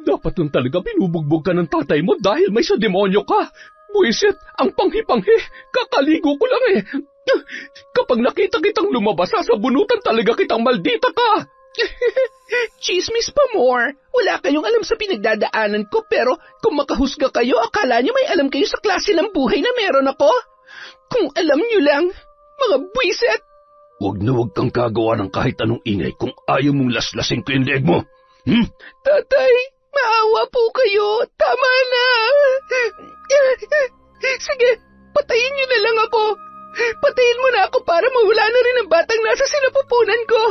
Dapat nun talaga binubugbog ka ng tatay mo dahil may sa demonyo ka. Buisit, ang panghi-panghi. Kakaligo ko lang eh. Kapag nakita kitang lumabas, sasabunutan talaga kitang maldita ka. Chismis pa more. Wala kayong alam sa pinagdadaanan ko, pero kung makahusga kayo, akala niyo may alam kayo sa klase ng buhay na meron ako? Kung alam niyo lang, mga buisit. Huwag na huwag kang kagawa ng kahit anong ingay kung ayaw mong laslasin ko yung leeg mo. Tatay, maawa po kayo. Tama na. Sige, patayin niyo na lang ako. Patayin mo na ako para mawala na rin ang batang nasa sinapupunan ko.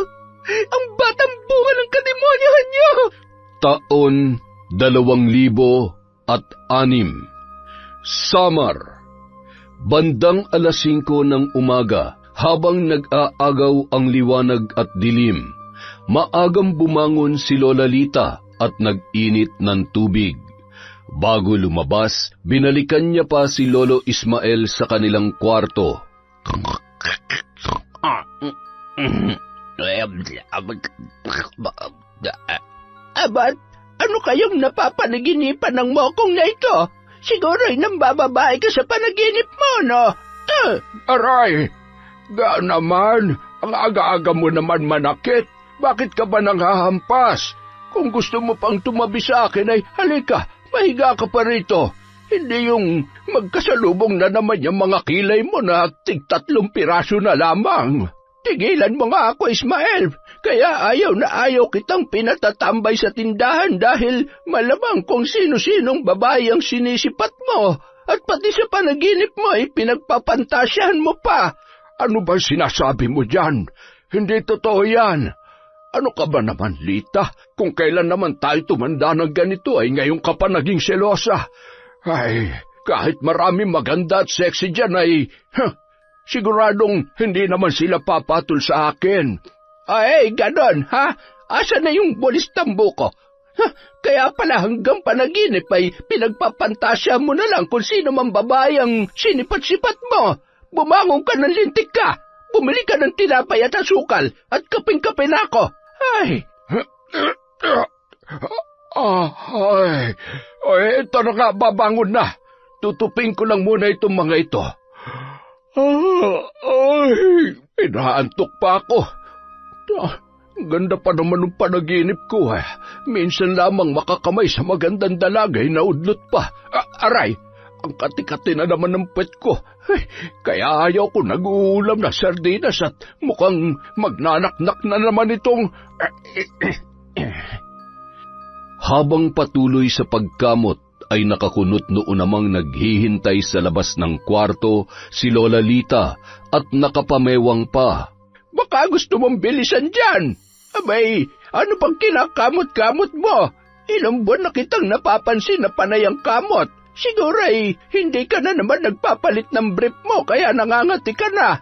Ang batang bunga ng kademonyahan niyo. Taon 2006. Samar. Bandang 5:00 ng umaga, habang nag-aagaw ang liwanag at dilim, maagang bumangon si Lola Lita at nag-init ng tubig. Bago lumabas, binalikan niya pa si Lolo Ismael sa kanilang kwarto. Abat, ano kayong napapanaginipan ng mokong na ito? Siguro'y nambababae ka sa panaginip mo, no? Aray, naman, ang aga-aga mo naman manakit. Bakit ka ba nanghahampas? Kung gusto mo pang tumabi sa akin ay halika, mahiga ka pa rito. Hindi yung magkasalubong na naman yung mga kilay mo na 3 piraso na lamang. Tigilan mo nga ako, Ismael. Kaya ayaw na ayaw kitang pinatatambay sa tindahan dahil malamang kung sino-sinong babae ang sinisipat mo. At pati sa panaginip mo ay pinagpapantasyahan mo pa. Ano ba sinasabi mo dyan? Hindi totoo yan. Ano ka ba naman, Lita? Kung kailan naman tayo tumanda ng ganito ay ngayon ka pa naging selosa. Ay, kahit marami maganda at sexy dyan ay... siguradong hindi naman sila papatol sa akin. Ay, ganon, ha? Asa na yung bulis tambo ko? Kaya pala hanggang panaginip ay pinagpapantasya mo na lang kung sino man babae ang sinipat-sipat mo. Bumangon ka ng lintik ka. Bumili ka ng tinapay at asukal at kaping-kape na ako. Ay! Ito na nga, babangon na. Tutupin ko lang muna itong mga ito. Inaantok pa ako. Ganda pa naman ng panaginip ko. Minsan lamang makakamay sa magandang dalagay na udlot pa. Aray, ang kati-kati na naman ng puwet ko. Kaya ayaw ko nag-uulam na sardinas at mukhang magnanaknak na naman itong... Habang patuloy sa pagkamot, ay nakakunot noon namang naghihintay sa labas ng kwarto si Lola Lita at nakapamewang pa. Baka gusto mong bilisan dyan. Abay, ano pang kinakamot-kamot mo? Ilang buwan na kitang napapansin na panay ang kamot. Siguro ay hindi ka na naman nagpapalit ng brief mo kaya nangangati ka na.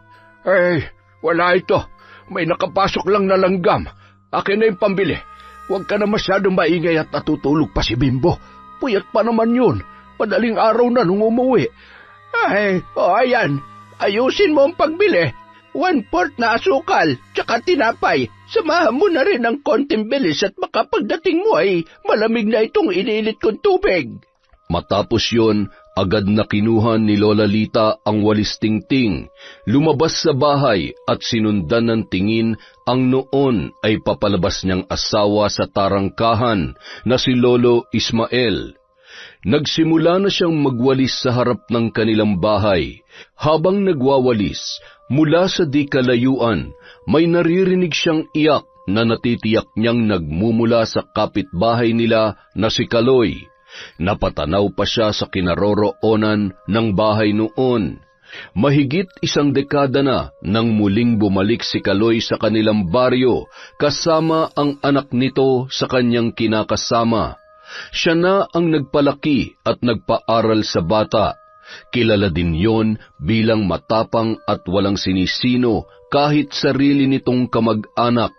Wala ito. May nakapasok lang na langgam. Akin na yung pambili. Huwag ka na masyadong maingay at natutulog pa si Bimbo. Puyat pa naman yun. Madaling araw na nung umuwi. Ayan. Ayusin mo ang pagbili. 1/4 na asukal, tsaka tinapay. Samahan mo na rin ng konting bilis at makapagdating mo ay malamig na itong inilit kong tubig. Matapos yon, agad na kinuha ni Lola Lita ang walis tingting, lumabas sa bahay at sinundan ng tingin ang noon ay papalabas niyang asawa sa tarangkahan na si Lolo Ismael. Nagsimula na siyang magwalis sa harap ng kanilang bahay. Habang nagwawalis, mula sa di kalayuan, may naririnig siyang iyak na natitiyak niyang nagmumula sa kapitbahay nila na si Kaloy. Napatanaw pa siya sa kinaroroonan ng bahay noon. Mahigit 1 dekada na nang muling bumalik si Kaloy sa kanilang baryo kasama ang anak nito sa kanyang kinakasama. Siya na ang nagpalaki at nagpaaral sa bata. Kilala din yon bilang matapang at walang sinisino kahit sarili nitong kamag-anak.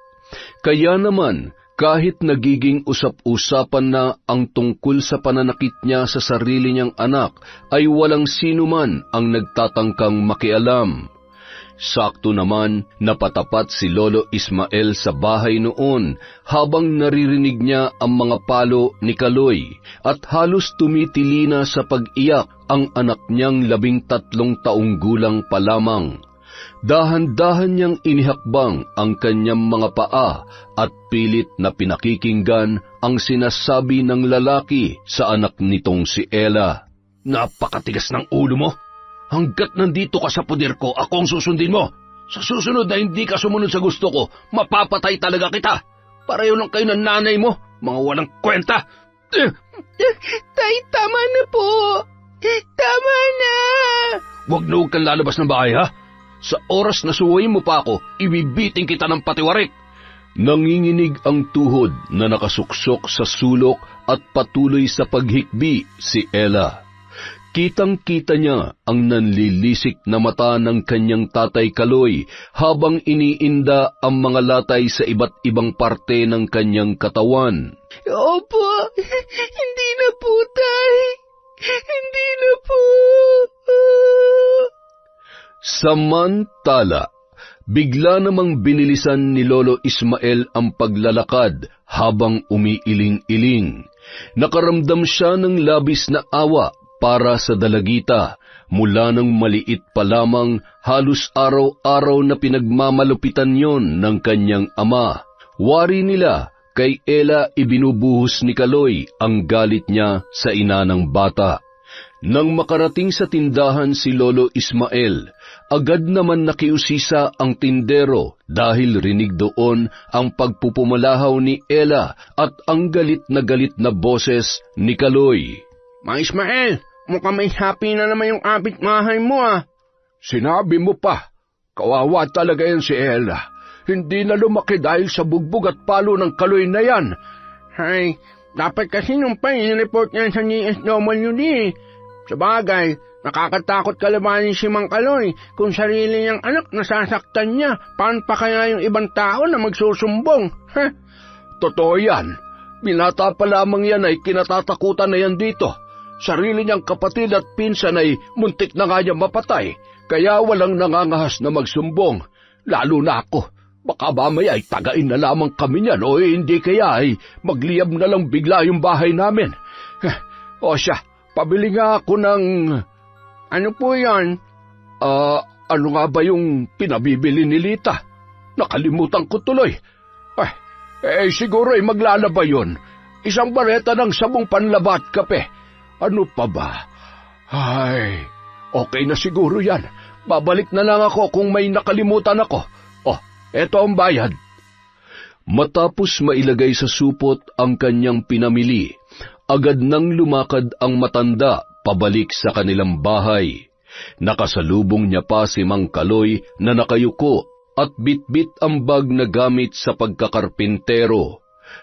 Kaya naman, kahit nagiging usap-usapan na ang tungkol sa pananakit niya sa sarili niyang anak, ay walang sino man ang nagtatangkang makialam. Sakto naman napatapat si Lolo Ismael sa bahay noon habang naririnig niya ang mga palo ni Kaloy at halos tumitili na sa pag-iyak ang anak niyang 13 taong gulang pa lamang. Dahan-dahan niyang inihakbang ang kanyang mga paa at pilit na pinakikinggan ang sinasabi ng lalaki sa anak nitong si Ella. Napakatigas ng ulo mo. Hanggat nandito ka sa poder ko, ako ang susundin mo. Sa susunod na hindi ka sumunod sa gusto ko, mapapatay talaga kita. Pareho lang kayo ng nanay mo, mga walang kwenta. Tay, tama na po. Tama na. Huwag kang lalabas ng bahay, ha? Sa oras na suwayin mo pa ako, ibibiting kita ng patiwarik. Nanginginig ang tuhod na nakasuksok sa sulok at patuloy sa paghikbi si Ella. Kitang-kita niya ang nanlilisik na mata ng kanyang tatay Kaloy habang iniinda ang mga latay sa iba't ibang parte ng kanyang katawan. Opo, hindi na po, tay. Hindi na po. Samantala, bigla namang binilisan ni Lolo Ismael ang paglalakad habang umiiling-iling. Nakaramdam siya ng labis na awa para sa dalagita mula ng maliit pa lamang, halos araw-araw na pinagmamalupitan yon ng kanyang ama. Wari nila, kay Ella ibinubuhos ni Kaloy ang galit niya sa ina ng bata. Nang makarating sa tindahan si Lolo Ismael, agad naman nakiusisa ang tindero dahil rinig doon ang pagpupumalahaw ni Ella at ang galit na boses ni Kaloy. Ma Ismael, mukhang may happy na naman yung kapitbahay mo, ah. Sinabi mo pa, kawawa talaga yan si Ella. Hindi na lumaki dahil sa bugbog at palo ng Kaloy na yan. Ay, dapat kasi nung pa in-report niya sa DSWD. Sa bagay, nakakatakot kalabanin si Mang Kaloy kung sarili niyang anak nasasaktan niya. Paano pa kaya yung ibang tao na magsusumbong? Totoo yan. Binata pa lamang yan ay kinatatakutan na yan dito. Sarili niyang kapatid at pinsan ay muntik na nga niya mapatay, kaya walang nangangahas na magsumbong. Lalo na ako, baka mamaya ay tagain na lamang kami niyan o hindi kaya ay magliyab na lang bigla yung bahay namin. O siya, pabili nga ako ng... Ano po yan? Ano nga ba yung pinabibili ni Lita? Nakalimutan ko tuloy. Siguro ay maglalaba yun. Isang bareta ng sabong panlaba at kape. Ano pa ba? Ay, okay na siguro yan. Babalik na lang ako kung may nakalimutan ako. Eto ang bayad. Matapos mailagay sa supot ang kanyang pinamili, agad nang lumakad ang matanda pabalik sa kanilang bahay. Nakasalubong niya pa si Mang Kaloy na nakayuko at bitbit ang bag na gamit sa pagkakarpintero.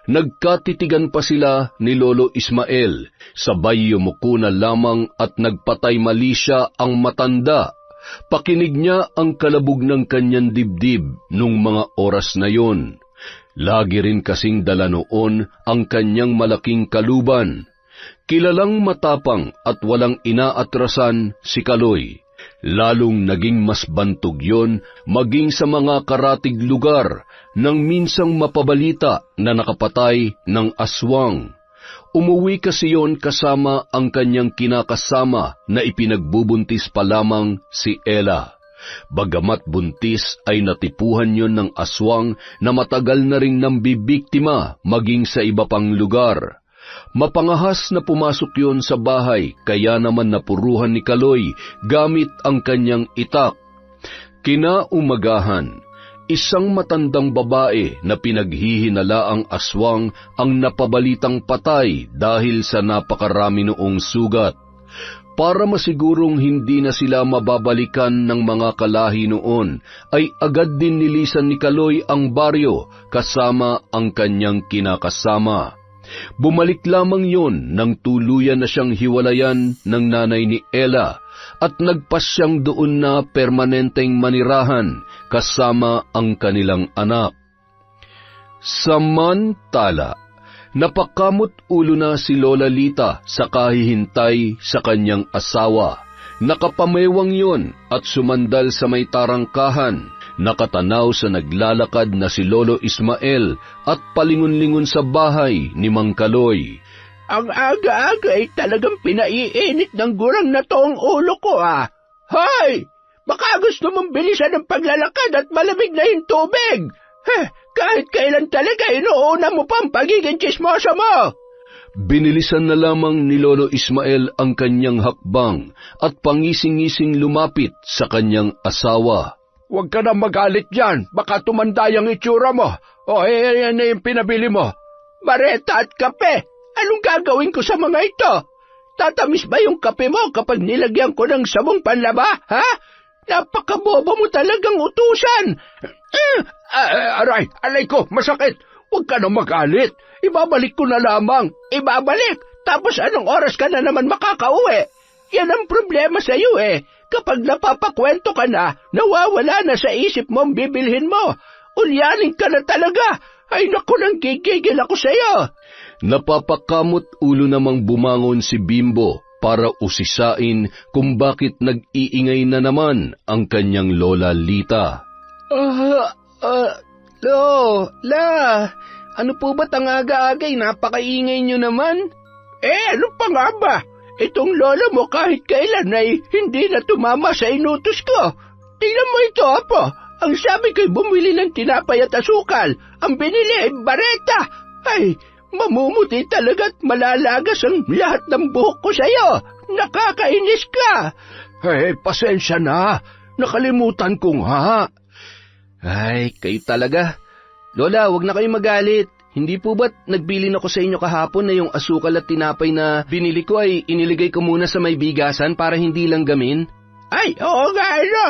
Nagkatitigan pa sila ni Lolo Ismael, sabay yumuko na lamang at nagpatay mali siya ang matanda. Pakinig niya ang kalabog ng kanyang dibdib nung mga oras na yon. Lagi rin kasing dala noon ang kanyang malaking kaluban. Kilalang matapang at walang inaatrasan si Kaloy. Lalong naging mas bantog yon maging sa mga karatig lugar nang minsang mapabalita na nakapatay ng aswang. Umuwi kasi yon kasama ang kanyang kinakasama na ipinagbubuntis pa lamang si Ella. Bagamat buntis ay natipuhan yon ng aswang na matagal na ring nambibiktima maging sa iba pang lugar. Mapangahas na pumasok yon sa bahay, kaya naman napuruhan ni Kaloy gamit ang kanyang itak. Kinaumagahan, isang matandang babae na pinaghihinalaang aswang ang napabalitang patay dahil sa napakarami noong sugat. Para masigurong hindi na sila mababalikan ng mga kalahi noon, ay agad din nilisan ni Kaloy ang baryo kasama ang kanyang kinakasama. Bumalik lamang yon nang tuluyan na siyang hiwalayan ng nanay ni Ella at nagpasyang doon na permanenteng manirahan kasama ang kanilang anak. Samantala, napakamot ulo na si Lola Lita sa kahihintay sa kanyang asawa. Nakapamewang yon at sumandal sa may tarangkahan, nakatanaw sa naglalakad na si Lolo Ismael at palingon-lingon sa bahay ni Mang Kaloy. Ang aga-aga ay talagang pinaiinit ng gurang na to ang ulo ko, ah. Hoy! Baka gusto mong bilisan ng paglalakad at malamig na yung tubig. Kahit kailan talaga, inuuna mo pa ang pagiging tsismoso mo. Binilisan na lamang ni Lolo Ismael ang kanyang hakbang at pangising-ising lumapit sa kanyang asawa. Huwag ka na magalit dyan, baka tumanda yung itsura mo. Yan na yung pinabili mo. Bareta at kape, anong gagawin ko sa mga ito? Tatamis ba yung kape mo kapag nilagyan ko ng sabong panlaba, ha? Napakabobo mo talagang utusan. Aray ko, masakit. Huwag ka na magalit. Ibabalik ko na lamang. Ibabalik? Tapos anong oras ka na naman makakauwi? Yan ang problema sa iyo eh. Kapag napapakwento ka na, nawawala na sa isip mo ang bibilhin mo. Ulyanin ka na talaga. Ay naku, nang gigigil ako sa iyo. Napapakamot ulo namang bumangon si Bimbo para usisain kung bakit nag-iingay na naman ang kanyang Lola Lita. Lola, ano po ba't ang aga-agay? Napakaingay nyo naman. Ano pa nga ba? Itong lola mo kahit kailan ay hindi na tumama sa inutos ko. Tingnan mo ito, Apo. Ang sabi ko'y bumili ng tinapay at asukal. Ang binili ay bareta. Ay, mamumuti talaga at malalagas ang lahat ng buhok ko sa'yo. Nakakainis ka. Pasensya na. Nakalimutan ko nga. Ay, kayo talaga. Lola, wag na kayo magalit. Hindi po ba't nagbilin ako sa inyo kahapon na yung asukal at tinapay na binili ko ay iniligay ko muna sa may bigasan para hindi lang gamin? Ay, oo nga, ano.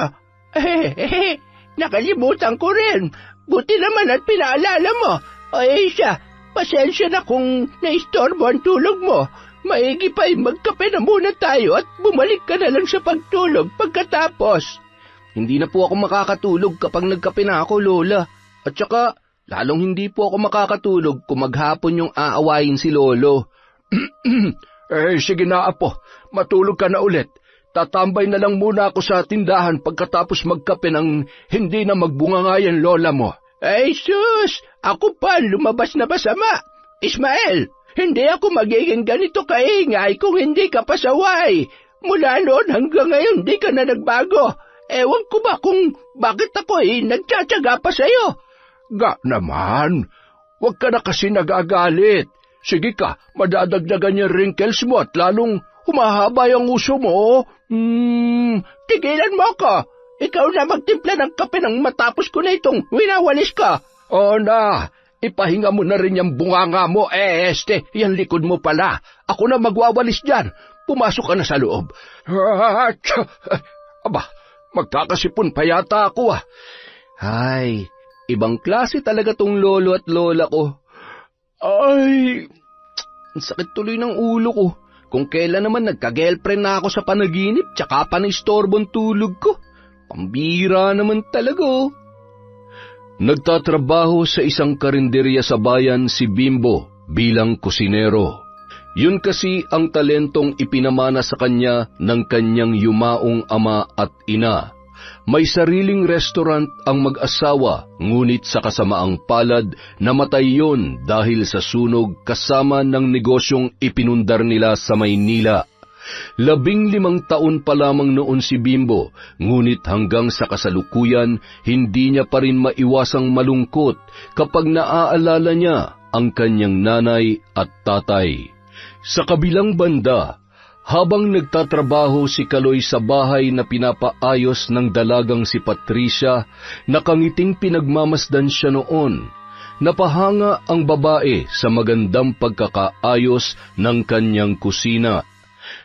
Nakalimutan ko rin. Buti naman at pinaalala mo. Ay siya, pasensya na kung naistorbo ang tulog mo. Maigi pa magkape na muna tayo at bumalik ka na lang sa pagtulog pagkatapos. Hindi na po ako makakatulog kapag nagkape na ako, Lola. At saka, lalong hindi po ako makakatulog kung maghapon yung aawayin si Lolo. Sige na, Apo. Matulog ka na ulit. Tatambay na lang muna ako sa tindahan pagkatapos magkape ng hindi na magbungangayan Lola mo. Ay, sus! Ako pa lumabas na masama. Ismael, hindi ako magiging ganito kaingay kung hindi ka pasaway. Mula noon hanggang ngayon di ka na nagbago. Ewan ko ba kung bakit ako nagtsatsaga pa sa'yo? Ga naman, huwag ka na kasi nagagalit. Sige ka, madadagdagan yung wrinkles mo at lalong humahaba yung uso mo. Tigilan mo ako. Ikaw na magtimpla ng kape nang matapos ko na itong winawalis ka. O na, ipahinga mo na rin yung bunganga mo. Yan likod mo pala. Ako na magwawalis dyan. Pumasok ka na sa loob. Aba, magkakasipon pa yata ako ah. Ay, ibang klase talaga tong lolo at lola ko. Ay, ang sakit tuloy ng ulo ko. Kung kailan naman nagka-girlfriend na ako sa panaginip, tsaka pa na-istorbong tulog ko. Pambira naman talaga oh. Nagtatrabaho sa isang karinderya sa bayan si Bimbo bilang kusinero. Yun kasi ang talentong ipinamana sa kanya ng kanyang yumaong ama at ina. May sariling restaurant ang mag-asawa, ngunit sa kasamaang palad, namatay yon dahil sa sunog kasama ng negosyong ipinundar nila sa Maynila. 15 taon pa lamang noon si Bimbo, ngunit hanggang sa kasalukuyan, hindi niya pa rin maiwasang malungkot kapag naaalala niya ang kanyang nanay at tatay. Sa kabilang banda, habang nagtatrabaho si Kaloy sa bahay na pinapaayos ng dalagang si Patricia, nakangiting pinagmamasdan siya noon. Napahanga ang babae sa magandang pagkakaayos ng kanyang kusina.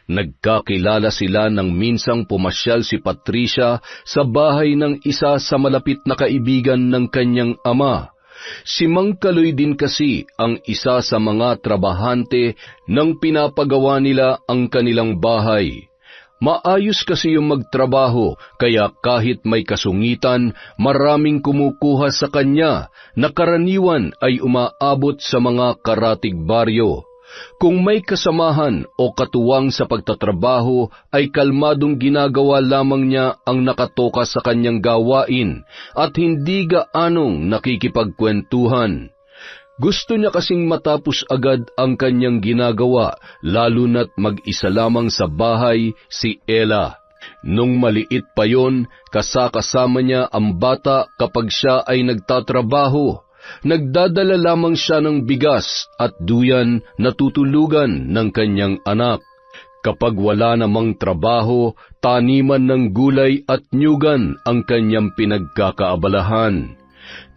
Nagkakilala sila nang minsang pumasyal si Patricia sa bahay ng isa sa malapit na kaibigan ng kanyang ama. Si Mang Kaloy din kasi ang isa sa mga trabahante nang pinapagawa nila ang kanilang bahay. Maayos kasi yung magtrabaho, kaya kahit may kasungitan, maraming kumukuha sa kanya na karaniwan ay umaabot sa mga karatig baryo. Kung may kasamahan o katuwang sa pagtatrabaho, ay kalmadong ginagawa lamang niya ang nakatoka sa kanyang gawain at hindi gaanong nakikipagkwentuhan. Gusto niya kasing matapos agad ang kanyang ginagawa, lalo na't mag-isa lamang sa bahay si Ella. Nung maliit pa yon, kasama niya ang bata kapag siya ay nagtatrabaho. Nagdadala lamang siya ng bigas at duyan na tutulugan ng kanyang anak. Kapag wala namang trabaho, taniman ng gulay at nyugan ang kanyang pinagkakaabalahan.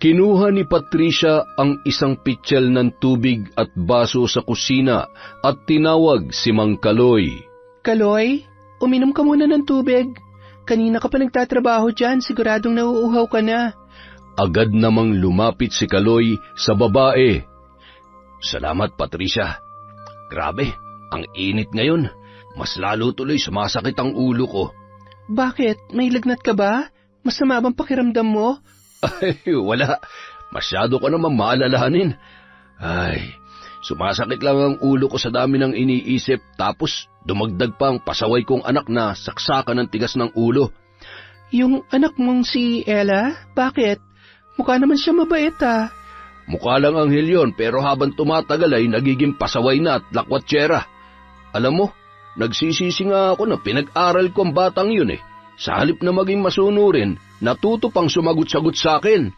Kinuha ni Patricia ang isang pitsil ng tubig at baso sa kusina at tinawag si Mang Kaloy. Kaloy, uminom ka muna ng tubig. Kanina ka pa nagtatrabaho dyan, siguradong nauuhaw ka na. Agad namang lumapit si Kaloy sa babae. Salamat, Patricia. Grabe, ang init ngayon. Mas lalo tuloy sumasakit ang ulo ko. Bakit? May lagnat ka ba? Masama bang pakiramdam mo? Ay, wala. Masyado ko naman maalalahanin. Ay, sumasakit lang ang ulo ko sa dami ng iniisip, tapos dumagdag pa ang pasaway kong anak na saksakan ng tigas ng ulo. Yung anak mong si Ella? Bakit? Mukha naman siya mabait ah. Mukha lang anghel yun, pero habang tumatagal ay nagiging pasaway na at lakwatsera. Alam mo, nagsisisi nga ako na pinag-aral ko ang batang yun eh. Sa halip na maging masunurin, natuto pang sumagot-sagot sa akin.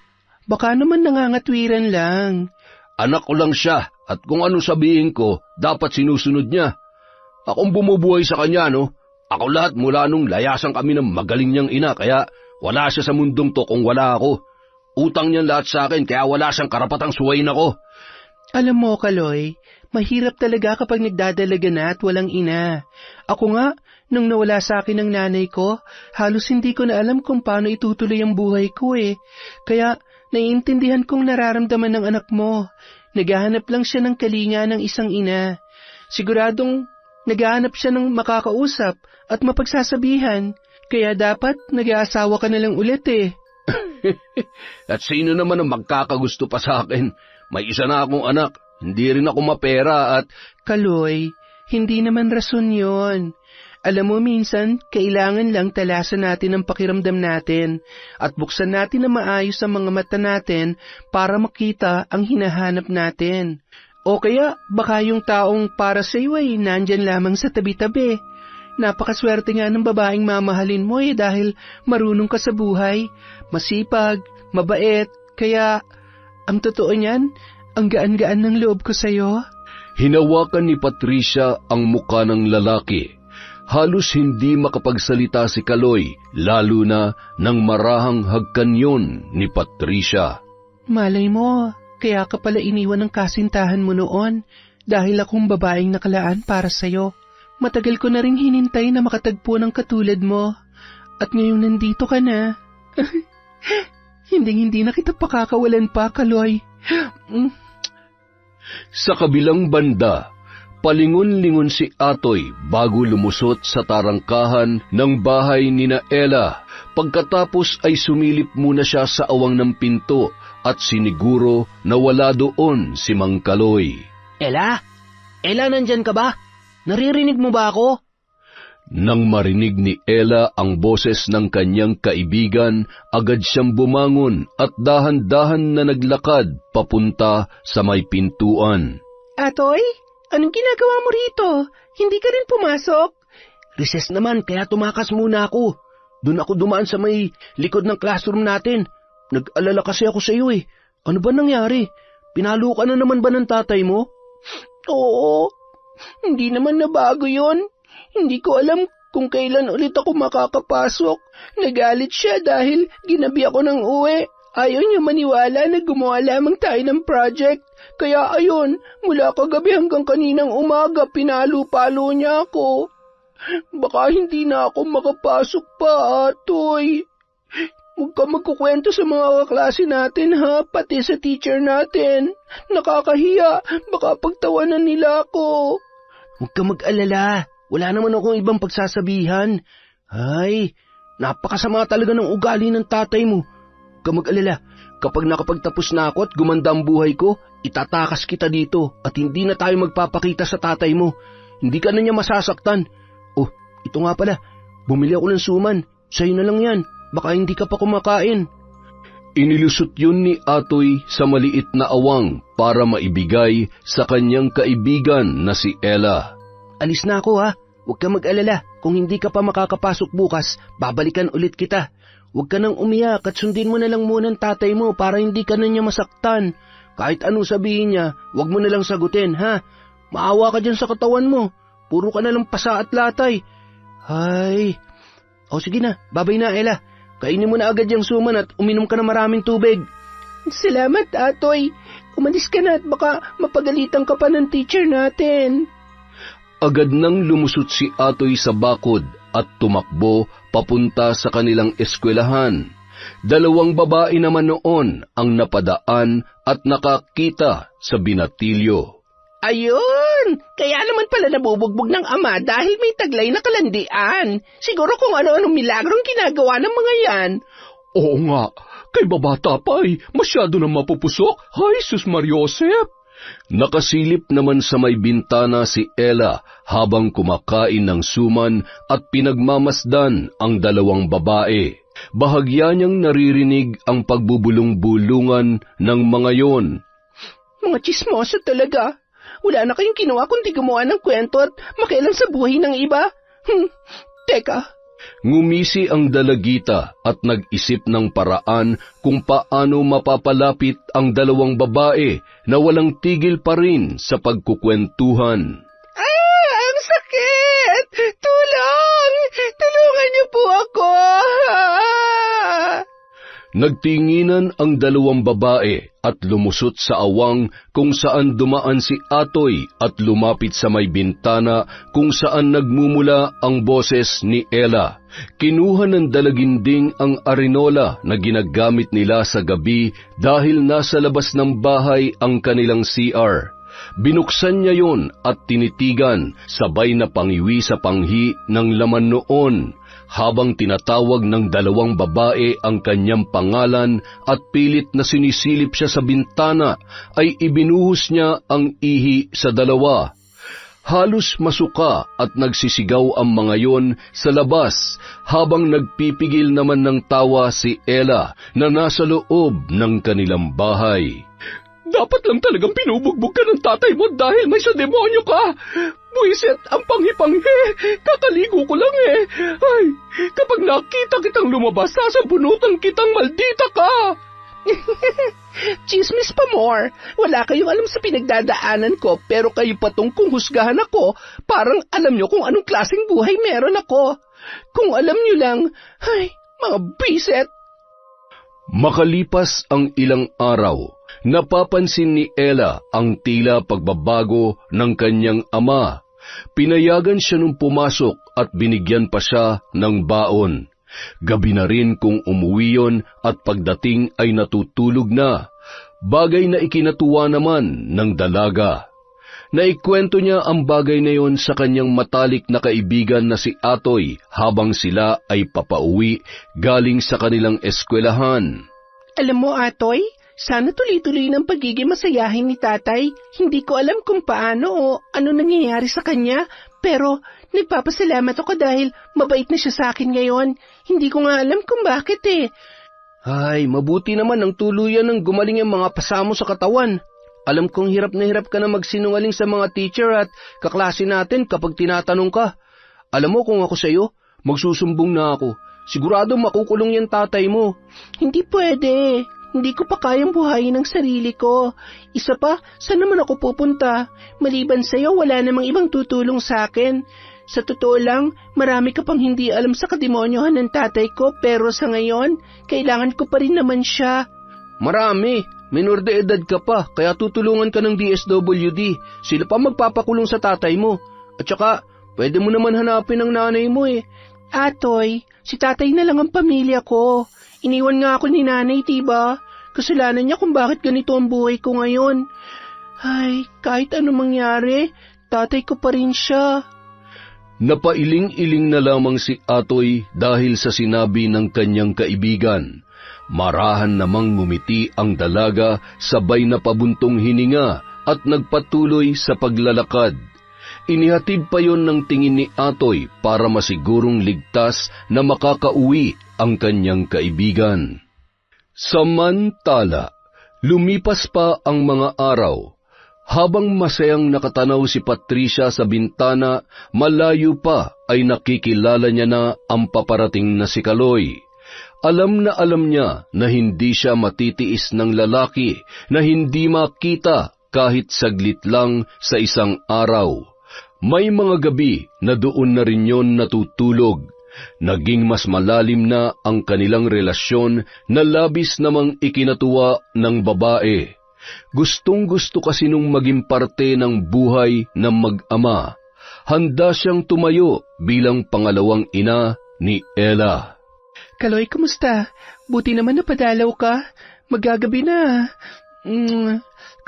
Baka naman nangangatwiran lang. Anak ko lang siya, at kung ano sabihin ko, dapat sinusunod niya. Akong bumubuhay sa kanya, no? Ako lahat mula nung layasan kami ng magaling niyang ina, kaya wala siya sa mundong to kung wala ako. Utang niyan lahat sa akin, kaya wala siyang karapatang suwayin ako. Alam mo, Kaloy, mahirap talaga kapag nagdadalaga na at walang ina. Ako nga, nung nawala sa akin ang nanay ko, halos hindi ko na alam kung paano itutuloy ang buhay ko eh. Kaya naiintindihan kong nararamdaman ng anak mo. Naghahanap lang siya ng kalinga ng isang ina. Siguradong naghahanap siya ng makakausap at mapagsasabihan. Kaya dapat nag-aasawa ka na lang ulit eh. At sino naman ang magkakagusto pa sa akin? May isa na akong anak, hindi rin ako mapera at... Kaloy, hindi naman rason yon. Alam mo, minsan, kailangan lang talasan natin ang pakiramdam natin at buksan natin na maayos ang mga mata natin para makita ang hinahanap natin. O kaya, baka yung taong para sa iyo ay nandyan lamang sa tabi-tabi. Napakaswerte nga ng babaeng mamahalin mo eh dahil marunong ka sa buhay, masipag, mabait, kaya ang totoo niyan, ang gaan-gaan ng loob ko sa'yo. Hinawakan ni Patricia ang muka ng lalaki. Halos hindi makapagsalita si Kaloy, lalo na nang marahang hagkanyon ni Patricia. Malay mo, kaya ka pala iniwan ng kasintahan mo noon dahil akong babaeng nakalaan para sa'yo. Matagal ko na ring hinintay na makatagpo ng katulad mo. At ngayon nandito ka na. Hindi na kita pakakawalan pa, Kaloy. Sa kabilang banda, palingon-lingon si Atoy bago lumusot sa tarangkahan ng bahay ni na Ella. Pagkatapos ay sumilip muna siya sa awang ng pinto at siniguro na wala doon si Mang Kaloy. Ella? Ella, nandyan ka ba? Naririnig mo ba ako? Nang marinig ni Ella ang boses ng kanyang kaibigan, agad siyang bumangon at dahan-dahan na naglakad papunta sa may pintuan. Atoy, anong ginagawa mo rito? Hindi ka rin pumasok? Recess naman, kaya tumakas muna ako. Doon ako dumaan sa may likod ng classroom natin. Nag-alala kasi ako sa iyo eh. Ano ba nangyari? Pinalo ka na naman ba ng tatay mo? Oo. Hindi naman nabago yon. Hindi ko alam kung kailan ulit ako makakapasok. Nagalit siya dahil ginabi ako ng uwi. Ayaw niya maniwala na gumawa lamang tayo ng project. Kaya ayun, mula kagabi hanggang kaninang umaga, pinalo-palo niya ako. Baka hindi na ako makapasok pa, Atoy. Huwag ka magkukwento sa mga kaklase natin, ha? Pati sa teacher natin. Nakakahiya. Baka pagtawanan nila ako. Huwag ka mag-alala. Wala naman akong ibang pagsasabihan. Ay, napakasama talaga ng ugali ng tatay mo. Huwag ka mag-alala. Kapag nakapagtapos na ako at gumanda ang buhay ko, itatakas kita dito at hindi na tayo magpapakita sa tatay mo. Hindi ka na niya masasaktan. Oh, ito nga pala, bumili ako ng suman. Sa'yo na lang yan, baka hindi ka pa kumakain. Inilusot yun ni Atoy sa maliit na awang para maibigay sa kanyang kaibigan na si Ella. Alis na ako ha, huwag ka mag-alala. Kung hindi ka pa makakapasok bukas, babalikan ulit kita. Huwag ka nang umiyak at sundin mo na lang muna ang tatay mo para hindi ka na niya masaktan. Kahit ano sabihin niya, huwag mo na lang sagutin, ha? Maawa ka dyan sa katawan mo. Puro ka na lang pasa at latay. Ay. O sige na, babay na, Ella. Kainin mo na agad yung suman at uminom ka na maraming tubig. Salamat, Atoy. Umalis ka na at baka mapagalitan ka pa ng teacher natin. Agad nang lumusot si Atoy sa bakod at tumakbo papunta sa kanilang eskwelahan. 2 babae naman noon ang napadaan at nakakita sa binatilyo. Ayun! Kaya naman pala nabubugbog ng ama dahil may taglay na kalandian. Siguro kung ano-anong milagrong ginagawa ng mga yan. Oo nga, kay babata pa ay masyado na mapupusok. Ay, Sus Mariosep! Nakasilip naman sa may bintana si Ella habang kumakain ng suman at pinagmamasdan ang 2 babae. Bahagya niyang naririnig ang pagbubulong-bulungan ng mga yon. Mga tsismoso talaga. Wala na kayong ginawa kundi gumawa ng kwento at makialam sa buhay ng iba. Teka. Ngumisi ang dalagita at nag-isip ng paraan kung paano mapapalapit ang 2 babae na walang tigil pa rin sa pagkukwentuhan. Ang sakit! Tulong! Tulungan niyo po ako! Nagtinginan ang 2 babae at lumusot sa awang kung saan dumaan si Atoy at lumapit sa may bintana kung saan nagmumula ang boses ni Ella. Kinuha ng dalaginding ang arinola na ginagamit nila sa gabi dahil nasa labas ng bahay ang kanilang CR. Binuksan niya yon at tinitigan, sabay na pangiwi sa panghi ng laman noon. Habang tinatawag ng 2 babae ang kanyang pangalan at pilit na sinisilip siya sa bintana, ay ibinuhos niya ang ihi sa 2. Halos masuka at nagsisigaw ang mga yon sa labas habang nagpipigil naman ng tawa si Ella na nasa loob ng kanilang bahay. Dapat lang talagang pinubugbog ka ng tatay mo dahil may sa demonyo ka. Buisit ang panghi-panghi. Kakaligo ko lang eh. Ay, kapag nakita kitang lumabas, sasabunutan kitang maldita ka. Chismis pa more. Wala kayong alam sa pinagdadaanan ko, pero kayo patong kung husgahan ako, parang alam nyo kung anong klaseng buhay meron ako. Kung alam nyo lang, ay, mga biset. Makalipas ang ilang araw, napapansin ni Ella ang tila pagbabago ng kanyang ama. Pinayagan siya nung pumasok at binigyan pa siya ng baon. Gabi na rin kung umuwi yon at pagdating ay natutulog na, bagay na ikinatuwa naman ng dalaga. Naikwento niya ang bagay na yon sa kanyang matalik na kaibigan na si Atoy habang sila ay papauwi galing sa kanilang eskwelahan. Alam mo, Atoy, sana tuloy-tuloy ng pagiging masayahin ni tatay. Hindi ko alam kung paano o ano nangyayari sa kanya, pero nagpapasalamat ako dahil mabait na siya sa akin ngayon. Hindi ko nga alam kung bakit eh. Ay, mabuti naman ang tuluyan ng gumaling ang mga pasamo sa katawan. Alam kong hirap na hirap ka na magsinungaling sa mga teacher at kaklase natin kapag tinatanong ka. Alam mo kung ako sa'yo, magsusumbong na ako. Sigurado makukulong yan tatay mo. Hindi pwede. Hindi ko pa kayang buhayin ang sarili ko. Isa pa, saan naman ako pupunta? Maliban sa'yo, wala namang ibang tutulong sa akin. Sa totoo lang, marami ka pang hindi alam sa kademonyohan ng tatay ko, pero sa ngayon, kailangan ko pa rin naman siya. Marami. Minor de edad ka pa, kaya tutulungan ka ng DSWD. Sila pa magpapakulong sa tatay mo. At saka, pwede mo naman hanapin ang nanay mo eh. Atoy, si tatay na lang ang pamilya ko. Iniwan nga ako ni nanay, diba? Kasalanan niya kung bakit ganito ang buhay ko ngayon. Ay, kahit ano mangyari, tatay ko pa rin siya. Napailing-iling na lamang si Atoy dahil sa sinabi ng kanyang kaibigan. Marahan namang ngumiti ang dalaga, sabay na pabuntong hininga at nagpatuloy sa paglalakad. Inihatid pa yon ng tingin ni Atoy para masigurong ligtas na makakauwi ang kanyang kaibigan. Samantala, lumipas pa ang mga araw. Habang masayang nakatanaw si Patricia sa bintana, malayo pa ay nakikilala niya na ang paparating na si Kaloy. Alam niya na hindi siya matitiis ng lalaki na hindi makita kahit saglit lang sa isang araw. May mga gabi na doon na rin yon natutulog. Naging mas malalim na ang kanilang relasyon na labis namang ikinatuwa ng babae. Gustong-gusto kasi nung maging parte ng buhay ng mag-ama. Handa siyang tumayo bilang pangalawang ina ni Ella. Kaloy, kumusta? Buti naman napadalaw ka. Magagabi na.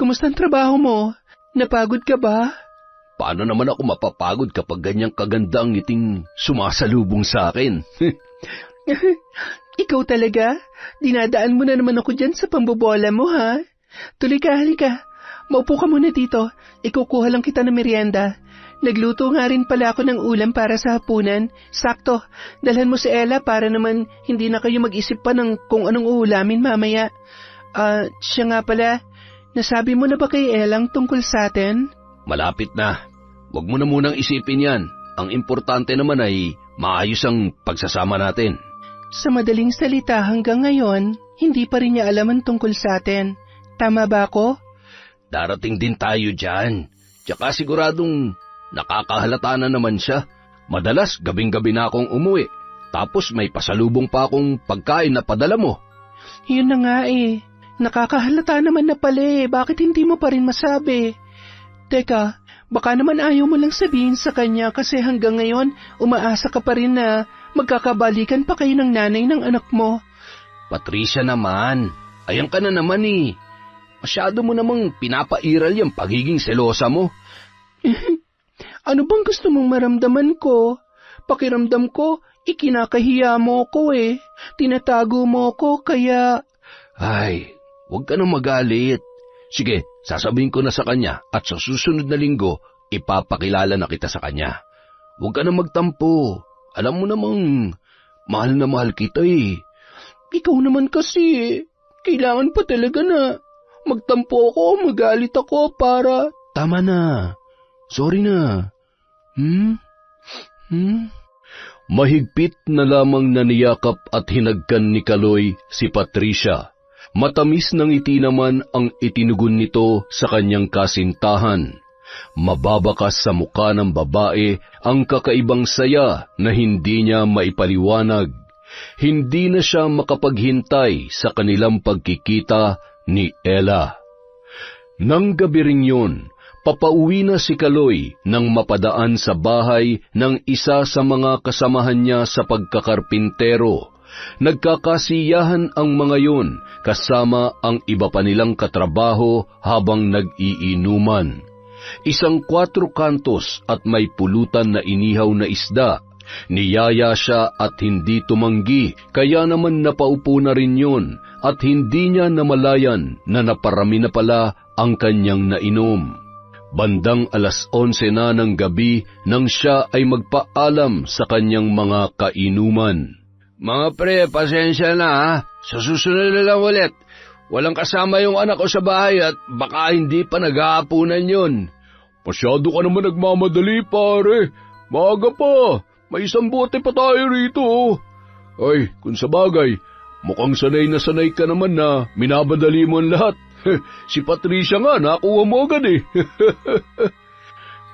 Kumusta ang trabaho mo? Napagod ka ba? Paano naman ako mapapagod kapag ganyang kaganda ang ngiting sumasalubong sa akin? Ikaw talaga? Dinadaan mo na naman ako dyan sa pambobola mo, ha? Tuloy ka, halika. Maupo ka muna dito. Ikukuha lang kita ng merienda. Nagluto nga rin pala ako ng ulam para sa hapunan. Sakto, dalhan mo si Ella para naman hindi na kayo mag-isip pa ng kung anong uulamin mamaya. Siya nga pala, nasabi mo na ba kay Ellang tungkol sa atin? Malapit na. Huwag mo na munang isipin yan. Ang importante naman ay maayos ang pagsasama natin. Sa madaling salita, hanggang ngayon, hindi pa rin niya alam ang tungkol sa atin. Tama ba ako? Darating din tayo dyan. Tsaka siguradong nakakahalata na naman siya. Madalas gabing-gabi na akong umuwi. Tapos may pasalubong pa akong pagkain na padala mo. Yun na nga eh. Nakakahalata naman na pala eh. Bakit hindi mo pa rin masabi? Teka, baka naman ayaw mo lang sabihin sa kanya kasi hanggang ngayon umaasa ka pa rin na magkakabalikan pa kayo ng nanay ng anak mo. Patricia naman, ayan ka na naman eh. Masyado mo namang pinapairal yung pagiging selosa mo. Ano bang gusto mong maramdaman ko? Pakiramdam ko, ikinakahiya mo ko eh. Tinatago mo ko kaya... Ay, huwag ka nang magalit. Sige, sasabihin ko na sa kanya at sa susunod na linggo, ipapakilala na kita sa kanya. Huwag ka nang magtampo. Alam mo namang, mahal na mahal kita eh. Ikaw naman kasi, kailangan pa talaga na magtampo ako, magalit ako para... Tama na. Sorry na. Mahigpit na lamang naniyakap at hinagkan ni Kaloy si Patricia. Matamis ng ngiti naman ang itinugon nito sa kanyang kasintahan. Mababakas sa muka ng babae ang kakaibang saya na hindi niya maipaliwanag. Hindi na siya makapaghintay sa kanilang pagkikita ni Ella. Nang gabi ring yun, papauwi na si Kaloy nang mapadaan sa bahay ng isa sa mga kasamahan niya sa pagkakarpintero. Nagkakasiyahan ang mga yun kasama ang iba pa nilang katrabaho habang nag-iinuman. Isang 4 kantos at may pulutan na inihaw na isda. Niyaya siya at hindi tumanggi, kaya naman napaupo na rin yun at hindi niya namalayan na naparami na pala ang kanyang nainom. Bandang 11:00 na ng gabi nang siya ay magpaalam sa kanyang mga kainuman. Mga pre, pasensya na ha. Sa susunod na lang ulit. Walang kasama yung anak ko sa bahay at baka hindi pa nag-aapunan yun. Masyado ka naman nagmamadali pare. Maaga pa. May isang bote pa tayo rito. Ay, kung sa bagay, mukhang sanay na sanay ka naman na minabadali mo ang lahat. Si Patricia nga, nakuha mo agad eh.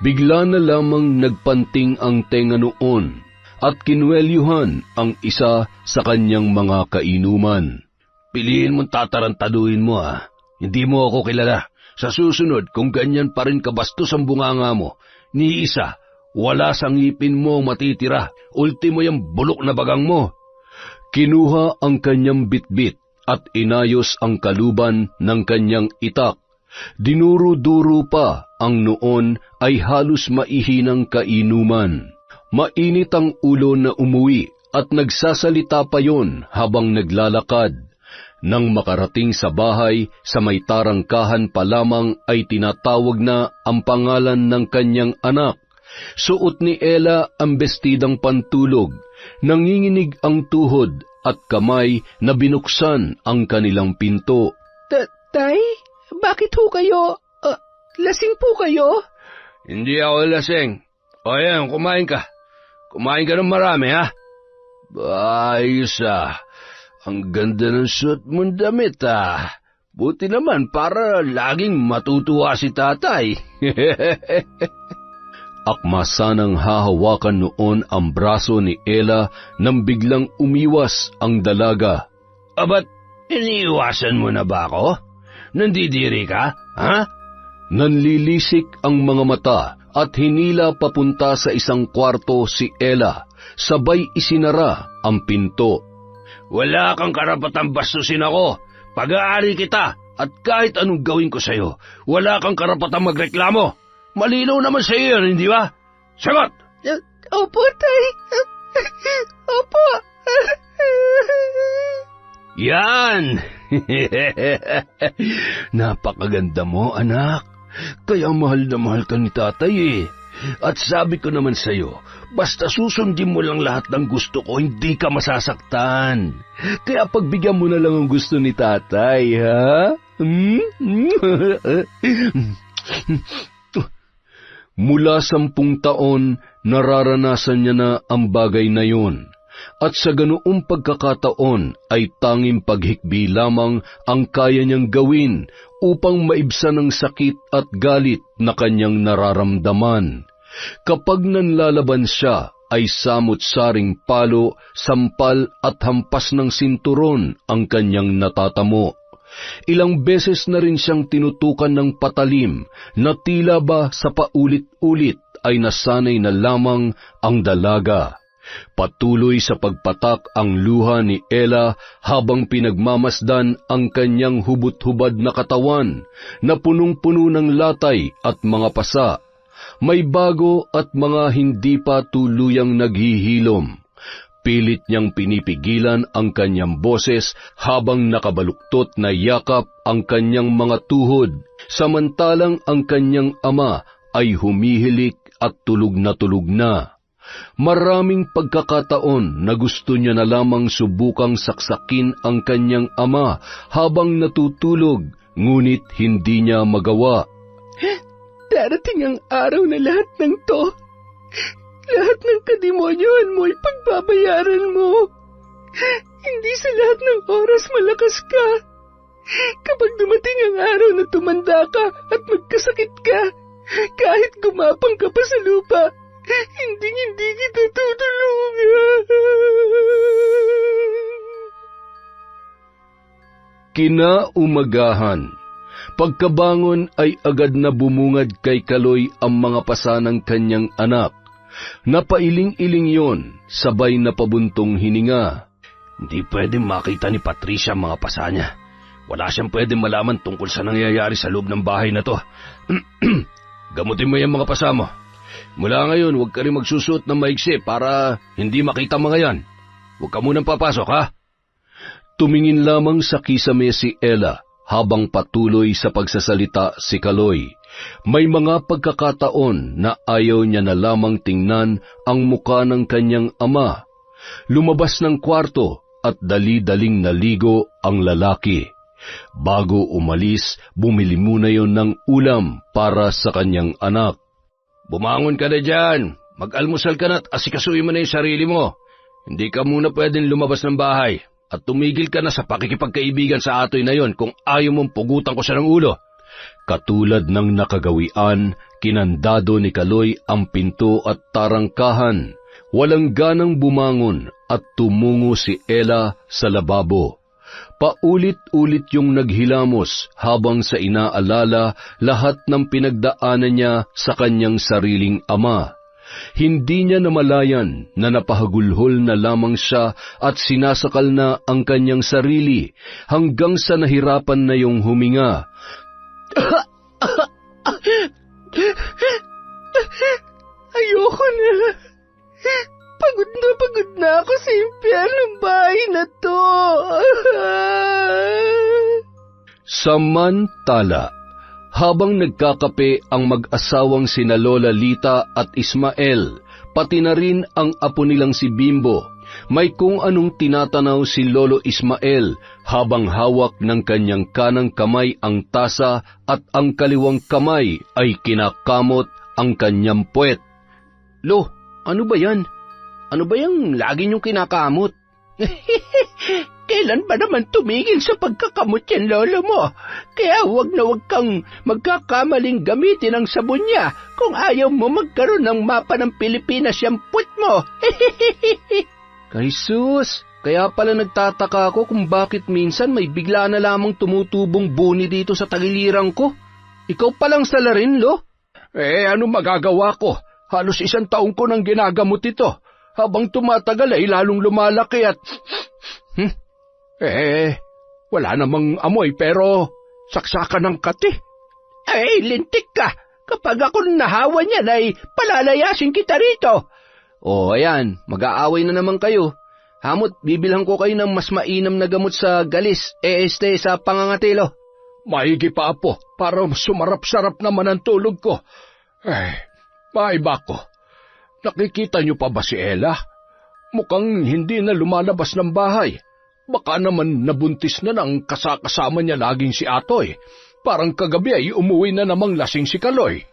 Bigla na lamang nagpanting ang tenga noon at kinwelyuhan ang isa sa kanyang mga kainuman. Piliin mong tatarantaduhin mo ah. Hindi mo ako kilala. Sa susunod, kung ganyan pa rin kabastos ang bunganga mo, ni isa, wala sa ngipin mo matitira. Ultimo yung bulok na bagang mo. Kinuha ang kanyang bitbit at inayos ang kaluban ng kanyang itak. Dinuro-duro pa ang noon ay halos maihinang kainuman. Mainit ang ulo na umuwi at nagsasalita pa yon habang naglalakad. Nang makarating sa bahay, sa may tarangkahan pa lamang ay tinatawag na ang pangalan ng kanyang anak. Suot ni Ella ang bestidang pantulog, nanginginig ang tuhod at kamay na binuksan ang kanilang pinto. Tay, bakit ho kayo? Lasing po kayo? Hindi ako lasing. O yan, kumain ka. Kumain ka ng marami, ha? Ayos, Ang ganda ng suot mong damit, Buti naman para laging matutuwa si tatay. Akma sanang hahawakan noon ang braso ni Ella nang biglang umiwas ang dalaga. Abat, iniiwasan mo na ba ako? Nandidiri ka, ha? Nanlilisik ang mga mata at hinila papunta sa isang kwarto si Ella, sabay isinara ang pinto. Wala kang karapatang bastusin ako. Pag-aari kita at kahit anong gawin ko sa'yo, wala kang karapatang magreklamo. Malinaw naman sa'yo yan, hindi ba? Sagot! Opo, tay. Opo. Yan! Napakaganda mo, anak. Kaya mahal na mahal ka ni tatay, At sabi ko naman sa'yo, basta susundin mo lang lahat ng gusto ko, hindi ka masasaktan. Kaya pagbigyan mo na lang ang gusto ni tatay, ha? Mula 10 taon, nararanasan niya na ang bagay na yun. At sa ganoong pagkakataon ay tanging paghikbi lamang ang kaya niyang gawin upang maibsan ang sakit at galit na kanyang nararamdaman. Kapag nanlalaban siya, ay samot-saring palo, sampal at hampas ng sinturon ang kanyang natatamo. Ilang beses na rin siyang tinutukan ng patalim na tila ba sa paulit-ulit ay nasanay na lamang ang dalaga. Patuloy sa pagpatak ang luha ni Ella habang pinagmamasdan ang kanyang hubot-hubad na katawan na punong-puno ng latay at mga pasa. May bago at mga hindi pa tuluyang naghihilom. Pilit niyang pinipigilan ang kanyang boses habang nakabaluktot na yakap ang kanyang mga tuhod, samantalang ang kanyang ama ay humihilik at tulog na. Maraming pagkakataon na gusto niya na lamang subukang saksakin ang kanyang ama habang natutulog, ngunit hindi niya magawa. Darating ang araw na lahat ng to. Lahat ng kademonyohan mo ay pagbabayaran mo. Hindi sa lahat ng oras malakas ka. Kapag dumating ang araw na tumanda ka at magkasakit ka, kahit gumapang ka pa sa lupa, hindi kita tutulungan. Kinaumagahan. Pagkabangon ay agad na bumungad kay Kaloy ang mga pasa ng kanyang anak. Napailing-iling yon, sabay na pabuntong hininga. Hindi pwedeng makita ni Patricia ang mga pasa niya. Wala siyang pwedeng malaman tungkol sa nangyayari sa loob ng bahay na to. Gamutin mo yung mga pasa mo. Mula ngayon, huwag ka rin magsusuot ng maigsi para hindi makita mga yan. Huwag ka munang papasok, ha? Tumingin lamang sa kisame si Ella habang patuloy sa pagsasalita si Kaloy. May mga pagkakataon na ayaw niya na lamang tingnan ang muka ng kanyang ama. Lumabas ng kwarto at dali-daling naligo ang lalaki. Bago umalis, bumili muna yon ng ulam para sa kanyang anak. Bumangon ka na dyan. Mag-almusal ka na at asikasuin mo na yung sarili mo. Hindi ka muna pwedeng lumabas ng bahay at tumigil ka na sa pakikipagkaibigan sa atoy na yon kung ayaw mong pugutan ko siya ng ulo. Katulad ng nakagawian, kinandado ni Kaloy ang pinto at tarangkahan. Walang ganang bumangon at tumungo si Ella sa lababo. Paulit-ulit yung naghilamos habang sa inaalala lahat ng pinagdaanan niya sa kanyang sariling ama. Hindi niya namalayan na napahagulhol na lamang siya at sinasakal na ang kanyang sarili hanggang sa nahirapan na yung huminga. Ayoko na. Pagod na ako sa impyernong bahay na to. Samantala, habang nagkakape ang mag-asawang sina Lola Lita at Ismael, pati na rin ang apo nilang si Bimbo, may kung anong tinatanaw si Lolo Ismael habang hawak ng kanyang kanang kamay ang tasa at ang kaliwang kamay ay kinakamot ang kanyang puwet. Lo, ano ba yan? Ano ba yung lagi niyong kinakamot? Kailan ba naman tumigil sa pagkakamot yan, lolo mo? Kaya wag kang magkakamaling gamitin ang sabon niya kung ayaw mo magkaroon ng mapa ng Pilipinas yung put mo. Kay sus, kaya pala nagtataka ako kung bakit minsan may bigla na lamang tumutubong buni dito sa tagiliran ko. Ikaw palang salarin, lo? Ano magagawa ko? Halos 1 taon ko nang ginagamot ito. Habang tumatagal ay lalong lumalaki at... wala namang amoy pero saksakan ng kati. Lintik ka! Kapag ako nahawa niyan ay palalayasin kita rito. Ayan, mag-aaway na naman kayo. Hamot, bibilhan ko kayo ng mas mainam na gamot sa galis, sa pangangatilo. Maigi pa, apo, para sumarap-sarap naman ang tulog ko. Maiba ko. Nakikita niyo pa ba si Ella? Mukhang hindi na lumalabas ng bahay. Baka naman nabuntis na ng kasama niya laging si Atoy. Parang kagabi ay umuwi na namang lasing si Kaloy.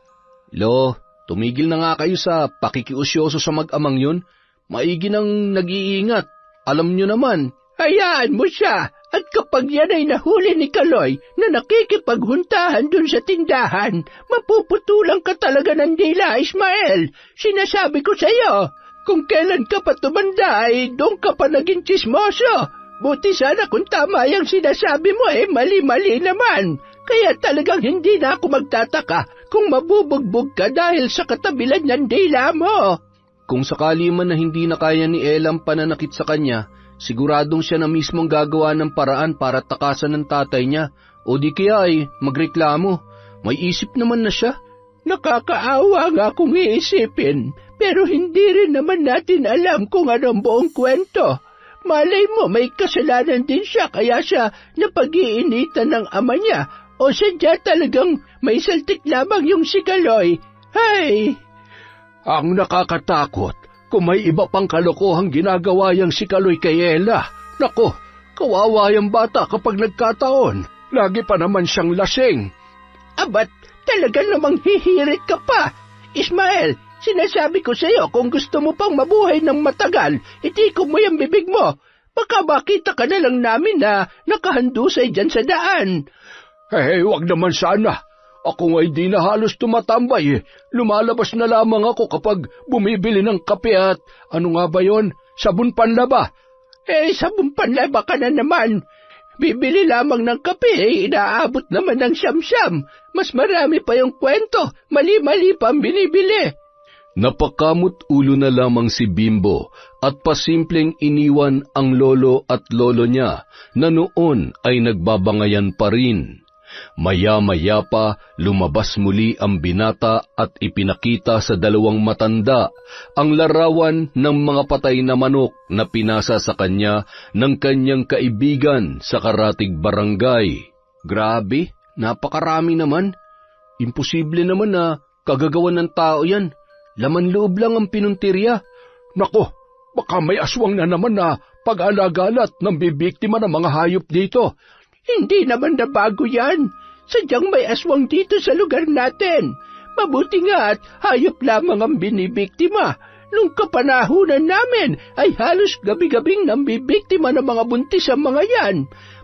Lo, tumigil na nga kayo sa pakikiusyoso sa mag-amang yun. Maigi nang nag-iingat. Alam niyo naman. Hayaan mo siya. At kapag yan ay nahuli ni Kaloy na nakikipaghuntahan dun sa tindahan, mapuputulan ka talaga ng dila, Ismael. Sinasabi ko sa iyo, kung kailan ka pa tumanda ay doon ka pa naging tsismoso. Buti sana kung tama yung sinasabi mo mali-mali naman. Kaya talagang hindi na ako magtataka kung mabubugbog ka dahil sa katabilan ng dila mo. Kung sakali man na hindi na kaya ni Ella ang pananakit sa kanya, siguradong siya na mismong gagawa ng paraan para takasan ng tatay niya, o di kaya ay magreklamo. May isip naman na siya. Nakakaawa nga kung iisipin, pero hindi rin naman natin alam kung anong buong kwento. Malay mo may kasalanan din siya kaya siya napag-iinitan ng ama niya, o sadya talagang may saltik lamang yung si Kaloy. Hay! Ang nakakatakot, kung may iba pang kalokohang ginagawa yang si Kaloy kay Ella. Nako, kawawa yung bata kapag nagkataon. Lagi pa naman siyang lasing. Abat, talaga namang hihirit ka pa. Ismael, sinasabi ko sa iyo kung gusto mo pang mabuhay ng matagal, itiko mo yung bibig mo. Baka makita ka na lang namin na nakahandusay dyan sa daan. Wag naman sana. Ako nga'y di na halos tumatambay. Lumalabas na lamang ako kapag bumibili ng kape at ano nga ba yon? Sabon panlaba. Sabon panlaba ka na naman. Bibili lamang ng kape, inaabot naman ng siyam-siyam. Mas marami pa yung kwento, mali-mali pa ang binibili. Napakamot ulo na lamang si Bimbo at pasimpleng iniwan ang lolo at lolo niya na noon ay nagbabangayan pa rin. Maya-maya pa lumabas muli ang binata at ipinakita sa 2 matanda ang larawan ng mga patay na manok na pinasa sa kanya ng kanyang kaibigan sa Karatig Barangay. Grabe, napakarami naman. Imposible naman na kagagawan ng tao yan. Laman loob lang ang pinuntirya. Nako, baka may aswang na naman na pag-alagalat ng bibiktima ng mga hayop dito. Hindi naman na bago yan. Sadyang may aswang dito sa lugar natin. Mabuti nga at hayop lamang ang binibiktima. Nung kapanahunan namin ay halos gabi-gabing nambibiktima ng mga buntis ang mga yan.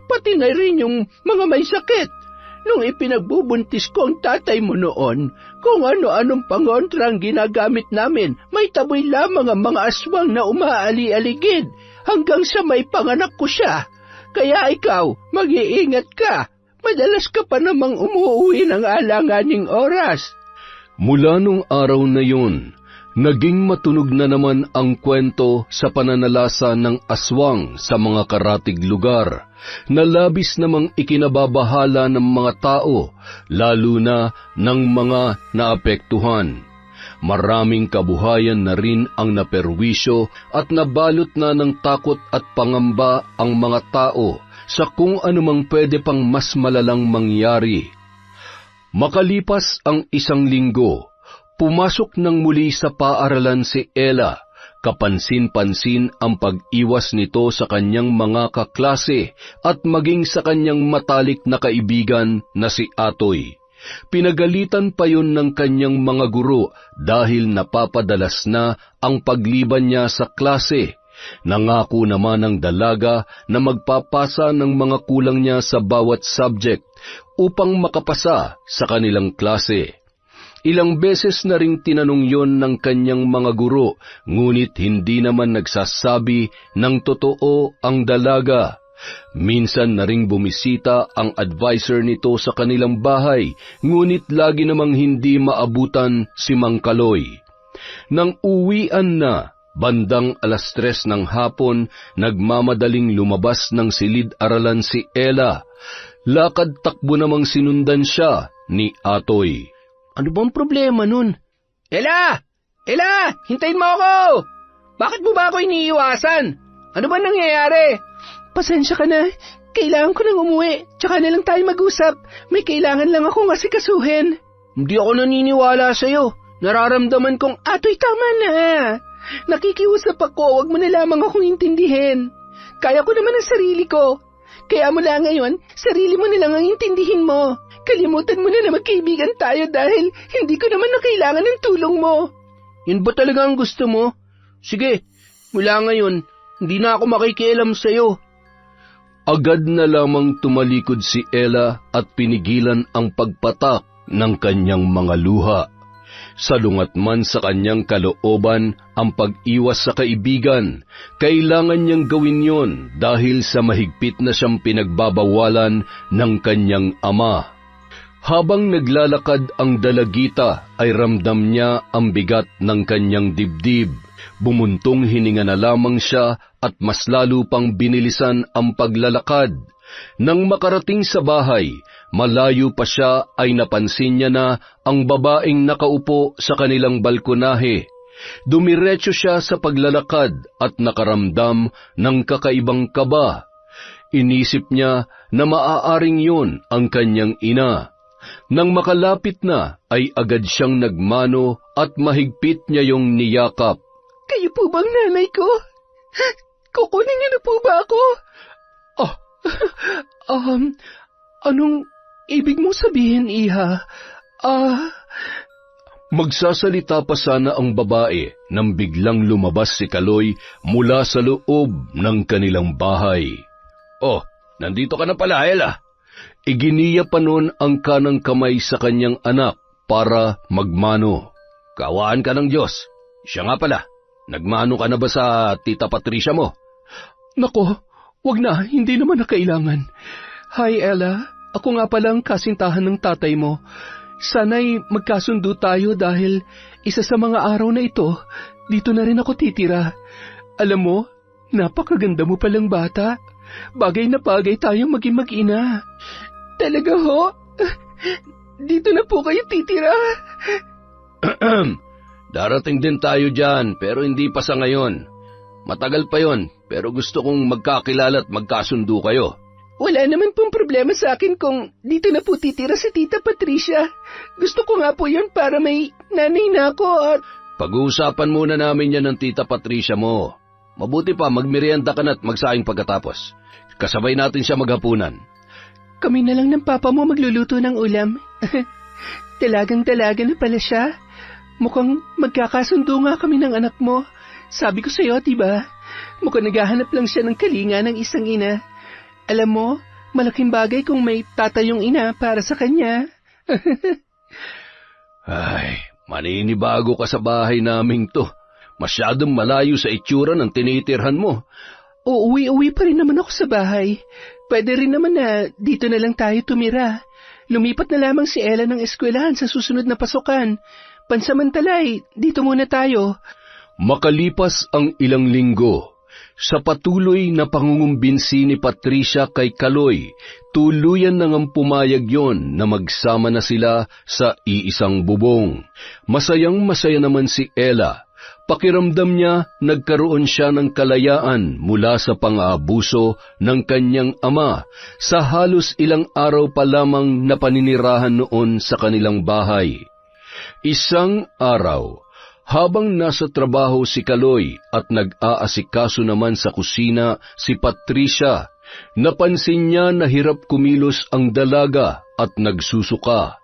Pati na rin yung mga may sakit. Nung ipinagbubuntis ko ang tatay mo noon, kung ano-anong pangontrang ginagamit namin, may taboy lamang ang mga aswang na umaali-aligid hanggang sa may panganak ko siya. Kaya ikaw, mag-iingat ka. Madalas ka pa namang umuwi ng alanganing oras. Mula nung araw na yun, naging matunog na naman ang kwento sa pananalasa ng aswang sa mga karatig lugar, na labis namang ikinababahala ng mga tao, lalo na ng mga naapektuhan. Maraming kabuhayan na rin ang naperwisyo at nabalot na ng takot at pangamba ang mga tao sa kung anumang pwede pang mas malalang mangyari. Makalipas ang 1 linggo, pumasok nang muli sa paaralan si Ella. Kapansin-pansin ang pag-iwas nito sa kanyang mga kaklase at maging sa kanyang matalik na kaibigan na si Atoy. Pinagalitan pa yun ng kanyang mga guro dahil napapadalas na ang pagliban niya sa klase. Nangako naman ng dalaga na magpapasa ng mga kulang niya sa bawat subject upang makapasa sa kanilang klase. Ilang beses na ring tinanong yon ng kanyang mga guro, ngunit hindi naman nagsasabi ng totoo ang dalaga. Minsan na ring bumisita ang advisor nito sa kanilang bahay, ngunit lagi namang hindi maabutan si Mang Kaloy. Nang uwian na, bandang 3:00 ng hapon, nagmamadaling lumabas ng silid-aralan si Ella. Lakad-takbo namang sinundan siya ni Atoy. Ano bang problema nun? Ella! Ella! Hintayin mo ako! Bakit mo ba ako iniiwasan? Ano ba nangyayari? Pasensya ka na. Kailangan ko nang umuwi. Tsaka na lang tayo mag-usap. May kailangan lang akong asikasuhin. Hindi ako naniniwala sa'yo. Nararamdaman kong, Atoy, tama na. Nakikiusap ako, wag mo na lamang akong intindihin. Kaya ko naman ang sarili ko. Kaya mula ngayon, sarili mo na lang ang intindihin mo. Kalimutan mo na magkaibigan tayo dahil hindi ko naman na kailangan ng tulong mo. Yun ba talaga ang gusto mo? Sige, mula ngayon, hindi na ako makikialam sa'yo. Agad na lamang tumalikod si Ella at pinigilan ang pagpatak ng kanyang mga luha. Salungat man sa kanyang kalooban ang pag-iwas sa kaibigan, kailangan niyang gawin yon dahil sa mahigpit na siyang pinagbabawalan ng kanyang ama. Habang naglalakad ang dalagita ay ramdam niya ang bigat ng kanyang dibdib. Bumuntong hininga na lamang siya at mas lalo pang binilisan ang paglalakad. Nang makarating sa bahay, malayo pa siya ay napansin niya na ang babaeng nakaupo sa kanilang balkonahe. Dumiretso siya sa paglalakad at nakaramdam ng kakaibang kaba. Inisip niya na maaaring yun ang kanyang ina. Nang makalapit na, ay agad siyang nagmano at mahigpit niya yung niyakap. Kayo po bang nanay ko? Kukunin niyo na po ba ako? Anong ibig mong sabihin, Iha? Magsasalita pa sana ang babae nang biglang lumabas si Kaloy mula sa loob ng kanilang bahay. Oh, nandito ka na pala, Ella. Iginiya pa noon ang kanang kamay sa kanyang anak para magmano. Kawaan ka ng Diyos. Siya nga pala, nagmano ka na ba sa Tita Patricia mo? Nako, wag na, hindi naman na kailangan. Hi, Ella. Ako nga pala ang kasintahan ng tatay mo. Sana'y magkasundo tayo dahil isa sa mga araw na ito, dito na rin ako titira. Alam mo, napakaganda mo palang bata. Bagay na bagay tayong maging mag-ina. Talaga ho? Dito na po kayo titira? Darating din tayo dyan, pero hindi pa sa ngayon. Matagal pa yon, pero gusto kong magkakilala at magkasundo kayo. Wala naman pong problema sa akin kung dito na po titira si Tita Patricia. Gusto ko nga po yun para may nanay na ako at... Pag-uusapan muna namin yan ng Tita Patricia mo. Mabuti pa, magmerienda ka na at magsaing pagkatapos. Kasabay natin siya maghapunan. Kami na lang ng papa mo magluluto ng ulam. Talagang-talaga na pala siya. Mukhang magkakasundo nga kami ng anak mo. Sabi ko sa'yo, diba? Mukhang naghahanap lang siya ng kalinga ng isang ina. Alam mo, malaking bagay kung may tatayong ina para sa kanya. Ay, maninibago ka sa bahay naming to. Masyadong malayo sa itsura ng tinitirhan mo. Uuwi-uwi pa rin naman ako sa bahay. Pwede rin naman na dito na lang tayo tumira. Lumipat na lamang si Ella ng eskwelahan sa susunod na pasukan. Pansamantalay, dito muna tayo. Makalipas ang ilang linggo, Sa patuloy na pangungumbinsi ni Patricia kay Kaloy, tuluyan na ngang pumayag yon na magsama na sila sa iisang bubong. Masayang-masaya naman si Ella. Pakiramdam niya nagkaroon siya ng kalayaan mula sa pang-aabuso ng kanyang ama sa halos ilang araw pa lamang na paninirahan noon sa kanilang bahay. Isang araw, habang nasa trabaho si Kaloy at nag-aasikaso naman sa kusina si Patricia, napansin niya na hirap kumilos ang dalaga at nagsusuka.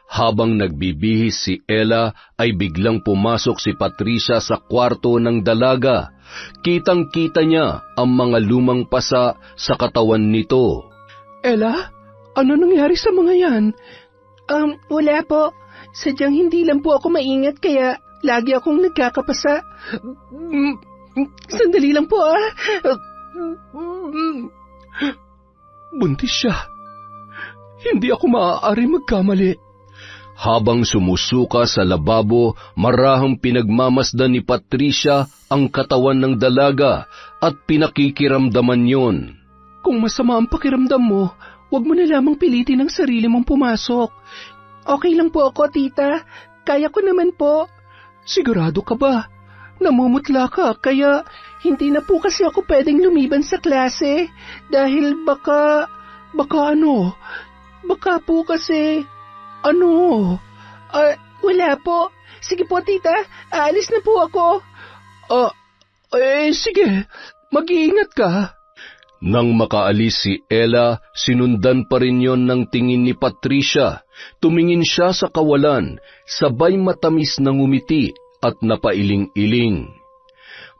Habang nagbibihis si Ella ay biglang pumasok si Patricia sa kwarto ng dalaga. Kitang-kita niya ang mga lumang pasa sa katawan nito. Ella, ano nangyari sa mga yan? Wala po. Sadyang hindi lang po ako maingat kaya lagi akong nagkakapasa. Sandali lang po Buntis siya. Hindi ako maaari magkamali. Habang sumusuka sa lababo, marahang pinagmamasdan ni Patricia ang katawan ng dalaga at pinakikiramdaman yon. Kung masama ang pakiramdam mo, huwag mo na lamang pilitin ang sarili mong pumasok. Okay lang po ako, tita. Kaya ko naman po. Sigurado ka ba? Namumutla ka, kaya hindi na po kasi ako pwedeng lumiban sa klase. Dahil baka po kasi... Wala po. Sige po, tita. Aalis na po ako. Sige. Mag-iingat ka. Nang makaalis si Ella, sinundan pa rin yon ng tingin ni Patricia. Tumingin siya sa kawalan, sabay matamis na ngumiti at napailing-iling.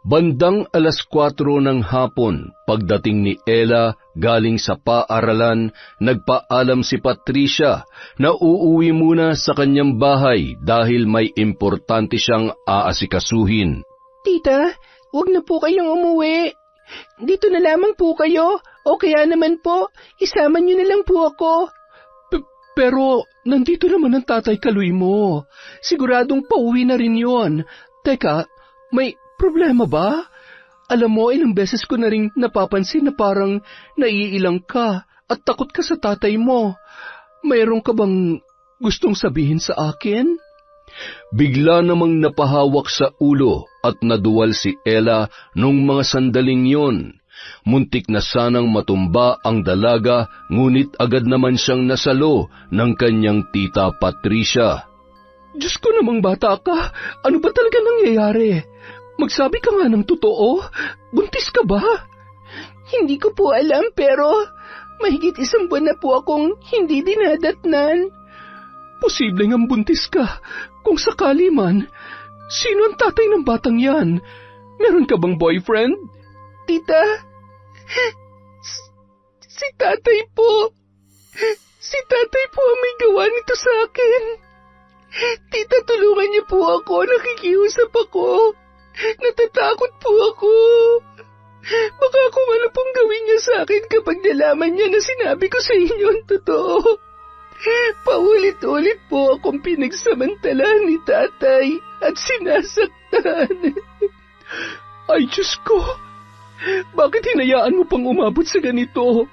Bandang 4:00 ng hapon, pagdating ni Ella galing sa paaralan, nagpaalam si Patricia na uuwi muna sa kanyang bahay dahil may importante siyang aasikasuhin. Tita, huwag na po kayong umuwi. Dito na lamang po kayo, o kaya naman po, isama niyo na lang po ako. Pero nandito naman ang tatay Kaloy mo. Siguradong pauwi na rin yon. Teka, may problema ba? Alam mo, ilang beses ko na rin napapansin na parang naiilang ka at takot ka sa tatay mo. Mayroon ka bang gustong sabihin sa akin? Bigla namang napahawak sa ulo at naduwal si Ella nung mga sandaling yon. Muntik na sanang matumba ang dalaga, ngunit agad naman siyang nasalo ng kanyang tita Patricia. Diyos ko namang bata ka, ano ba talaga nangyayari? Magsabi ka nga ng totoo, buntis ka ba? Hindi ko po alam pero mahigit 1 buwan na po akong hindi dinadatnan. Posibleng ang buntis ka. Kung sakali man, sino ang tatay ng batang yan? Meron ka bang boyfriend? Tita, si tatay po. Si tatay po ang may gawa nito sa akin. Tita, tulungan niyo po ako. Nakikiusap ako. Natatakot po ako. Baka kung ano pong gawin niya sa akin kapag nalaman niya na sinabi ko sa inyo ang totoo. Paulit-ulit po akong pinagsamantalahan ni tatay at sinasaktan. Ay, Diyos ko! Bakit hinayaan mo pang umabot sa ganito?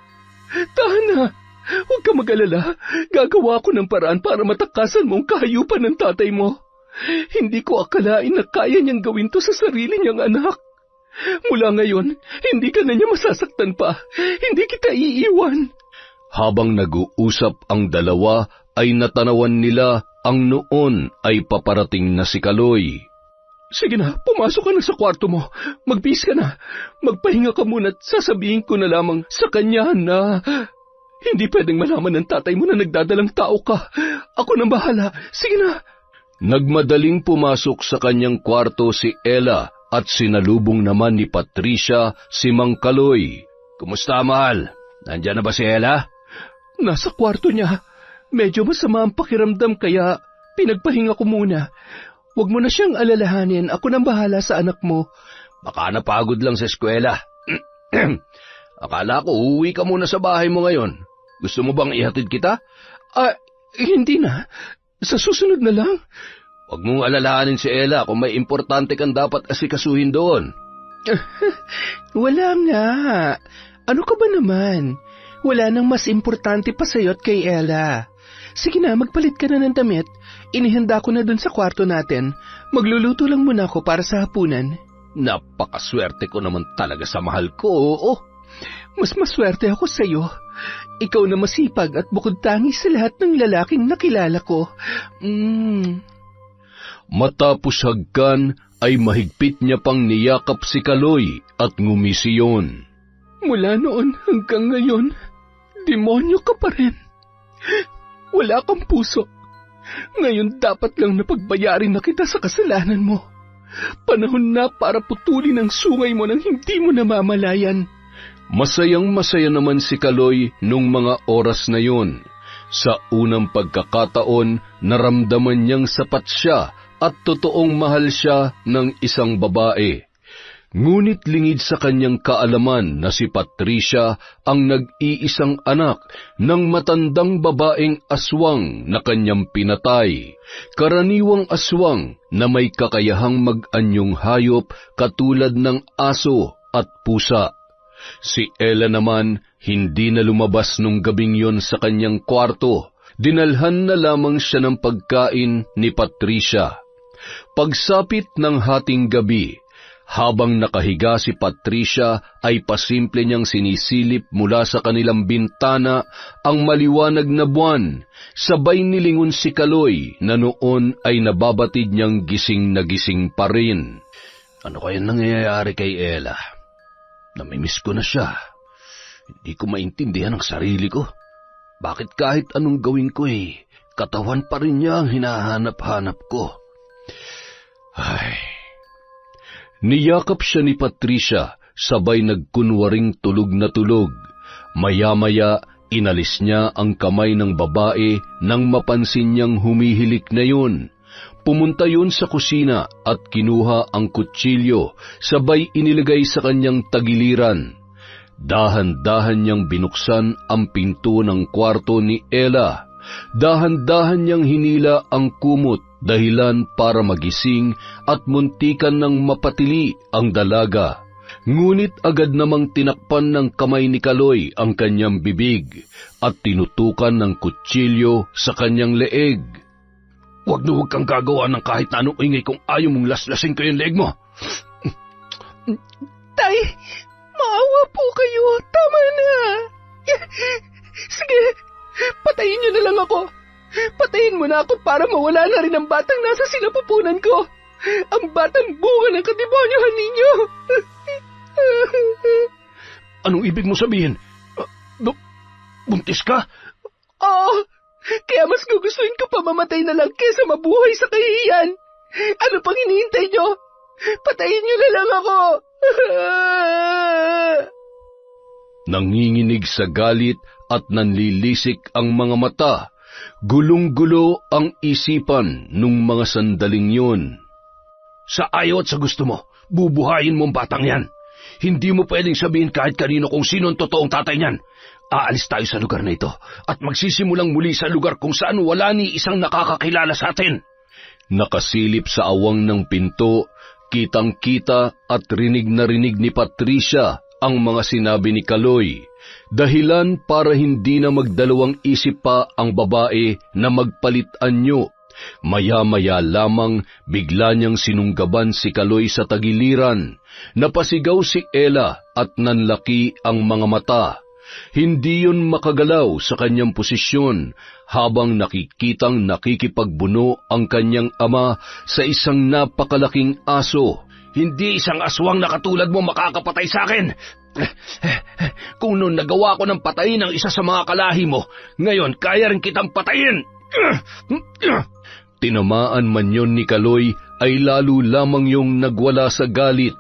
Tahan na! Huwag ka mag-alala. Gagawa ko ng paraan para matakasan mo ang kahayupan ng tatay mo. Hindi ko akalain na kaya niyang gawin to sa sarili niyang anak. Mula ngayon, hindi ka na niya masasaktan pa. Hindi kita iiwan. Habang nag-uusap ang dalawa, ay natanawan nila ang noon ay paparating na si Kaloy. Sige na, pumasok ka na sa kwarto mo. Magbihis ka na. Magpahinga ka muna at sasabihin ko na lamang sa kanya na hindi pwedeng malaman ng tatay mo na nagdadalang tao ka. Ako nang bahala. Sige na. Nagmadaling pumasok sa kanyang kwarto si Ella at sinalubong naman ni Patricia si Mang Kaloy. Kumusta, mahal? Nandiyan na ba si Ella? Nasa kwarto niya. Medyo masama ang pakiramdam kaya pinagpahinga ko muna. Huwag mo na siyang alalahanin. Ako nang bahala sa anak mo. Baka napagod lang sa eskwela. Akala ko uuwi ka muna sa bahay mo ngayon. Gusto mo bang ihatid kita? Hindi na. Sa susunod na lang. Huwag mong alalahanin si Ella kung may importante kang dapat asikasuhin doon. Wala nga. Ano ka ba naman? Wala nang mas importante pa sa'yo at kay Ella. Sige na, magpalit ka na ng damit. Inihanda ko na dun sa kwarto natin. Magluluto lang muna ako para sa hapunan. Napakaswerte ko naman talaga sa mahal ko, oo. Mas maswerte ako sa'yo. Ikaw na masipag at bukod tangi sa lahat ng lalaking nakilala ko. Matapos hagkan ay mahigpit niya pang niyakap si Kaloy at ngumisi yun. Mula noon hanggang ngayon, demonyo ka pa rin. Wala kang puso. Ngayon dapat lang napagbayarin na kita sa kasalanan mo. Panahon na para putulin ang sungay mo nang hindi mo namamalayan. Masayang-masaya naman si Kaloy nung mga oras na yun. Sa unang pagkakataon, naramdaman niyang sapat siya at totoong mahal siya ng isang babae. Ngunit lingid sa kanyang kaalaman na si Patricia ang nag-iisang anak ng matandang babaeng aswang na kanyang pinatay. Karaniwang aswang na may kakayahang mag-anyong hayop katulad ng aso at pusa. Si Ella naman hindi na lumabas nung gabing yon sa kanyang kwarto. Dinalhan na lamang siya ng pagkain ni Patricia. Pagsapit ng hating gabi, habang nakahiga si Patricia ay pasimple niyang sinisilip mula sa kanilang bintana ang maliwanag na buwan. Sabay nilingon si Kaloy na noon ay nababatid niyang gising na gising pa rin. Ano kaya nangyayari kay Ella? Namimiss ko na siya. Hindi ko maintindihan ang sarili ko. Bakit kahit anong gawin ko katawan pa rin niya ang hinahanap-hanap ko? Ay... Niyakap siya ni Patricia, sabay nagkunwaring tulog na tulog. Maya-maya, inalis niya ang kamay ng babae nang mapansin niyang humihilik na yun. Pumunta yun sa kusina at kinuha ang kutsilyo, sabay inilagay sa kanyang tagiliran. Dahan-dahan niyang binuksan ang pinto ng kwarto ni Ella. Dahan-dahan niyang hinila ang kumot, dahilan para magising at muntikan ng mapatili ang dalaga. Ngunit agad namang tinakpan ng kamay ni Kaloy ang kanyang bibig at tinutukan ng kutsilyo sa kanyang leeg. Huwag kang gagawa ng kahit na anong ingay kung ayaw mong laslasing ko yung leeg mo. Tay, maawa po kayo. Tama na. Sige, patayin niyo na lang ako. Patayin mo na ako para mawala na rin ang batang nasa sinapupunan ko. Ang batang bunga ng kademonyohan ninyo. Anong ibig mo sabihin? Buntis ka? Oo, kaya mas gugustuhin ko pa mamatay na lang kesa mabuhay sa kahihiyan. Ano pang hinihintay nyo? Patayin nyo na lang ako. Nanginginig sa galit at nanlilisik ang mga mata. Gulong-gulo ang isipan nung mga sandaling yun. Sa ayaw at sa gusto mo, bubuhayin mo ang batang yan. Hindi mo pwedeng sabihin kahit kanino kung sino ang totoong tatay niyan. Aalis tayo sa lugar na ito at magsisimulang muli sa lugar kung saan wala ni isang nakakakilala sa atin. Nakasilip sa awang ng pinto, kitang-kita at rinig na rinig ni Patricia ang mga sinabi ni Kaloy. Dahilan para hindi na magdalawang isip pa ang babae na magpalit anyo. Maya-maya lamang bigla niyang sinunggaban si Kaloy sa tagiliran. Napasigaw si Ella at nanlaki ang mga mata. Hindi yun makagalaw sa kanyang posisyon habang nakikitang nakikipagbuno ang kanyang ama sa isang napakalaking aso. Hindi isang aswang na katulad mo makakapatay sa akin. Kung noon nagawa ko ng patayin ang isa sa mga kalahi mo, ngayon kaya rin kitang patayin. Tinamaan man yon ni Kaloy ay lalo lamang yung nagwala sa galit.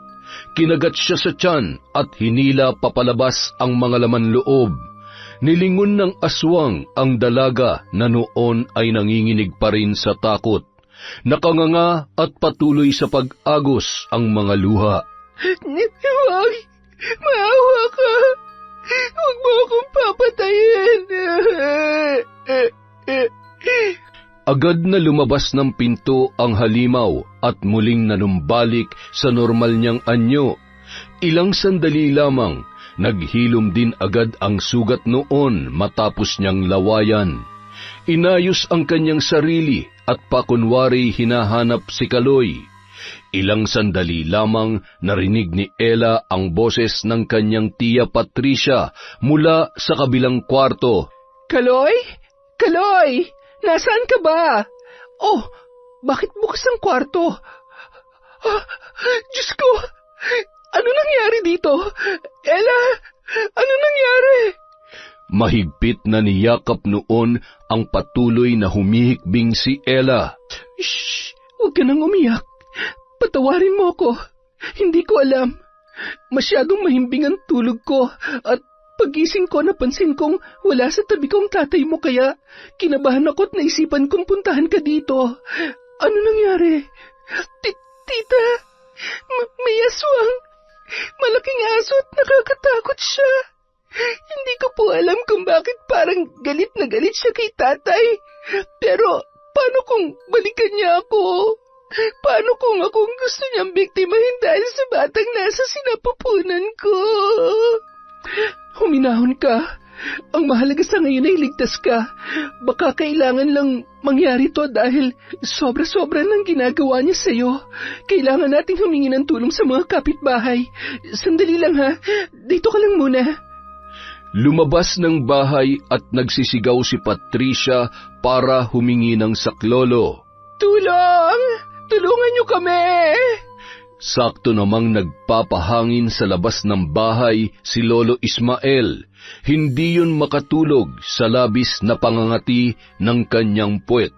Kinagat siya sa tiyan at hinila papalabas ang mga laman loob. Nilingon ng aswang ang dalaga na noon ay nanginginig pa rin sa takot. Nakanganga at patuloy sa pag-agos ang mga luha. Huwag! Maawa ka! Huwag mo akong papatayin! Agad na lumabas ng pinto ang halimaw at muling nanumbalik sa normal niyang anyo. Ilang sandali lamang, naghilom din agad ang sugat noon matapos niyang lawayan. Inayos ang kanyang sarili at pakunwari hinahanap si Kaloy. Ilang sandali lamang narinig ni Ella ang boses ng kanyang tiya Patricia mula sa kabilang kwarto. Kaloy? Kaloy! Nasaan ka ba? Oh, bakit bukas ang kwarto? Ah, Diyos ko! Ano nangyari dito? Ella, ano nangyari? Mahigpit na niyakap noon ang patuloy na humihikbing si Ella. Shh! Huwag ka nang umiyak. Patawarin mo ako. Hindi ko alam. Masyadong mahimbing ang tulog ko at pagising ko napansin kong wala sa tabi kong tatay mo kaya kinabahan ako at naisipan kong puntahan ka dito. Ano nangyari? Tita, may aswang. Malaking aso at nakakatakot siya. Hindi ko po alam kung bakit parang galit na galit siya kay tatay. Pero paano kung balikan niya ako? Paano kung akong gusto niyang biktimahin dahil sa batang nasa sinapupunan ko? Huminahon ka. Ang mahalaga sa ngayon ay ligtas ka. Baka kailangan lang mangyari to dahil sobra-sobra ng ginagawa niya sa'yo. Kailangan nating humingi ng tulong sa mga kapitbahay. Sandali lang ha. Dito ka lang muna. Lumabas ng bahay at nagsisigaw si Patricia para humingi ng saklolo. Tulong! Tulungan niyo kami! Sakto namang nagpapahangin sa labas ng bahay si Lolo Ismael. Hindi yun makatulog sa labis na pangangati ng kanyang puwet.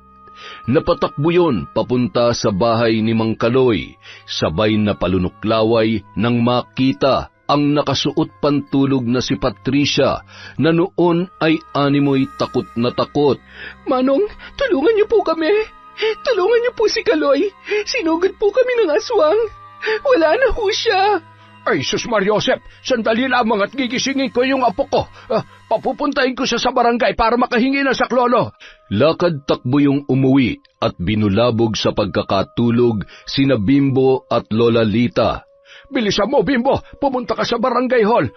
Napatakbo yun papunta sa bahay ni Mang Kaloy, sabay na palunuklaway nang makita ang nakasuot pantulog na si Patricia na noon ay animoy takot na takot. Manong, tulungan niyo po kami! Tulungan niyo po si Kaloy! Sinugod po kami ng aswang! Wala na ho siya! Ay, Sus Mariosep, sandali lamang at gigisingin ko yung apo ko. Papupuntahin ko siya sa barangay para makahingi ng saklolo. Lakad takbo yung umuwi at binulabog sa pagkakatulog sina Bimbo at Lola Lita. Bilisan mo, Bimbo, pumunta ka sa barangay hall.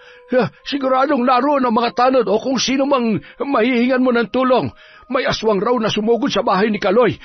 Siguradong naroon ang mga tanod o kung sino mang mahihingan mo ng tulong. May aswang raw na sumugod sa bahay ni Kaloy.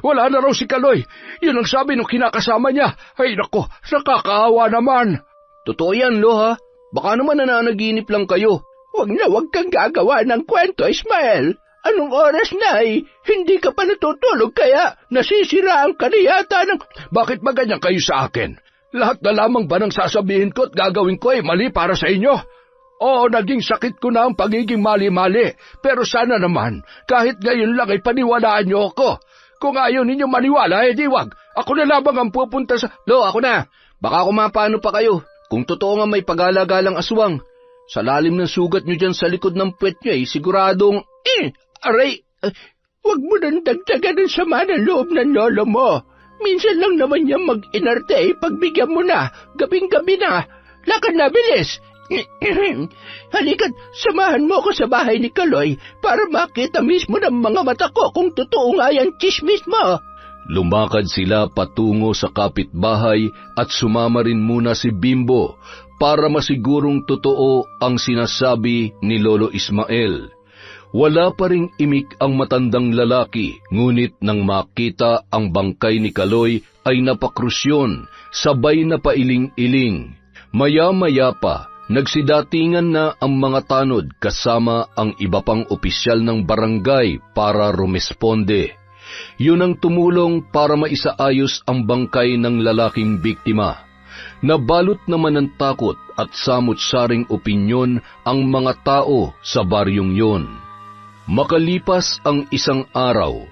Wala na raw si Kaloy. Yun ang sabi nung kinakasama niya. Ay nako, nakakaawa naman. Totoo yan, Loha. Baka naman nananaginip lang kayo. Huwag kang gagawa ng kwento, Ismael. Anong oras na hindi ka pa natutulog kaya nasisiraan ka na yata ng... Bakit ba ganyan kayo sa akin? Lahat na lamang ba nang sasabihin ko at gagawin ko ay mali para sa inyo? Oo, naging sakit ko na ang pagiging mali-mali. Pero sana naman, kahit ngayon lang ay paniwalaan niyo ako. Kung ayaw ninyo maniwala, di wag. Ako na lamang ang pupunta sa... Ako na. Baka kumapano pa kayo. Kung totoo nga may pag-alagalang aswang. Sa lalim ng sugat nyo dyan sa likod ng puwet nyo siguradong... Aray, wag mo nang dagdagan ang sama ng loob ng lolo mo. Minsan lang naman niya mag-inarte, pagbigyan mo na. Gabing-gabi na. Lakad na, bilis. Halika't, samahan mo ako sa bahay ni Kaloy para makita mismo ng mga mata ko kung totoo nga yan chismis mo. Lumakad sila patungo sa kapitbahay at sumama rin muna si Bimbo para masigurong totoo ang sinasabi ni Lolo Ismael. Wala pa ring imik ang matandang lalaki, ngunit nang makita ang bangkay ni Kaloy ay napakrusyon, sabay na pailing-iling. Maya-maya pa, nagsidatingan na ang mga tanod kasama ang iba pang opisyal ng barangay para rumesponde. Yun ang tumulong para maisaayos ang bangkay ng lalaking biktima. Nabalot naman ng takot at samut-saring opinyon ang mga tao sa baryong yon. Makalipas ang isang araw,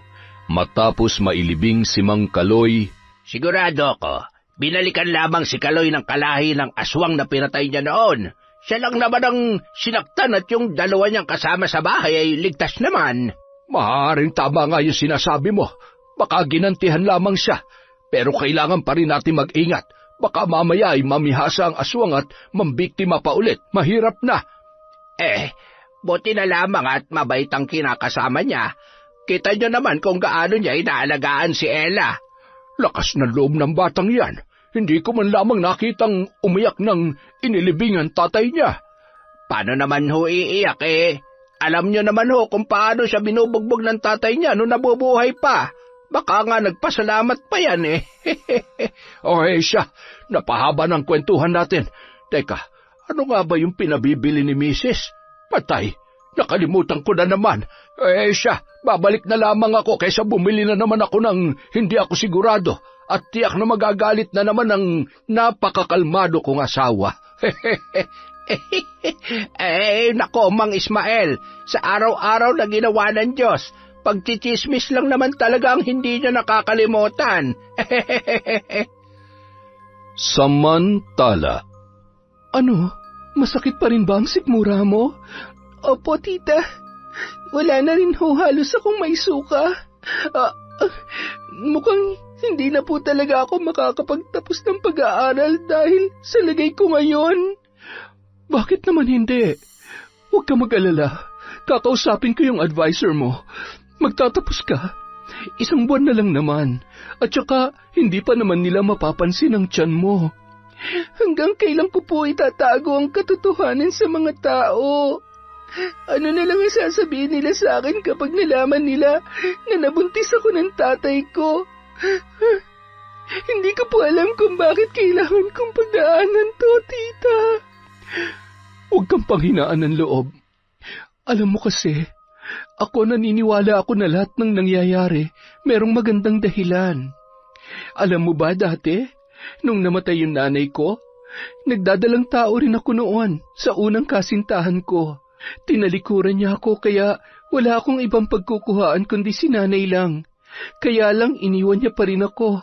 matapos mailibing si Mang Kaloy, sigurado ko, binalikan lamang si Kaloy ng kalahi ng aswang na pinatay niya noon. Siya lang naman ang sinaktan at yung dalawa niyang kasama sa bahay ay ligtas naman. Maaaring tama nga yung sinasabi mo. Baka ginantihan lamang siya. Pero kailangan pa rin natin mag-ingat. Baka mamaya ay mamihasa ang aswang at mambiktima pa ulit. Mahirap na. Buti na lamang at mabait ang kinakasama niya. Kita niyo naman kung gaano niya inaalagaan si Ella. Lakas ng loob ng batang yan. Hindi ko man lamang nakitang umiyak ng inilibingan tatay niya. Paano naman ho iiyak eh? Alam niyo naman ho kung paano siya binubugbog ng tatay niya nung nabubuhay pa. Baka nga nagpasalamat pa yan eh. Okay siya, napahaba ng kwentuhan natin. Teka, ano nga ba yung pinabibili ni Mrs.? Patay, nakalimutan ko na naman. Siya, babalik na lamang ako kaysa bumili na naman ako ng hindi ako sigurado. At tiyak na magagalit na naman ang napakakalmado kong asawa. Nako, Mang Ismael, sa araw-araw na ginawa ng Diyos, pagchichismis lang naman talaga ang hindi niya nakakalimutan. Samantala. Ano? Masakit pa rin ba ang sikmura mo? Opo, tita. Wala na rin ho halos akong may suka. Mukhang hindi na po talaga ako makakapagtapos ng pag-aaral dahil sa lagay ko ngayon. Bakit naman hindi? Huwag ka mag-alala. Kakausapin ko yung advisor mo. Magtatapos ka. 1 buwan na lang naman. At saka, hindi pa naman nila mapapansin ang tiyan mo. Hanggang kailan ko po itatago ang katotohanan sa mga tao? Ano na lang ang sasabihin nila sa akin kapag nalaman nila na nabuntis ako ng tatay ko? Hindi ko po alam kung bakit kailangan kong pagdaanan to, tita. Huwag kang panghinaan ng loob. Alam mo kasi, ako naniniwala ako na lahat ng nangyayari merong magandang dahilan. Alam mo ba dati, nung namatay yung nanay ko, nagdadalang tao rin ako noon sa unang kasintahan ko. Tinalikuran niya ako kaya wala akong ibang pagkukuhaan kundi si nanay lang. Kaya lang iniwan niya pa rin ako.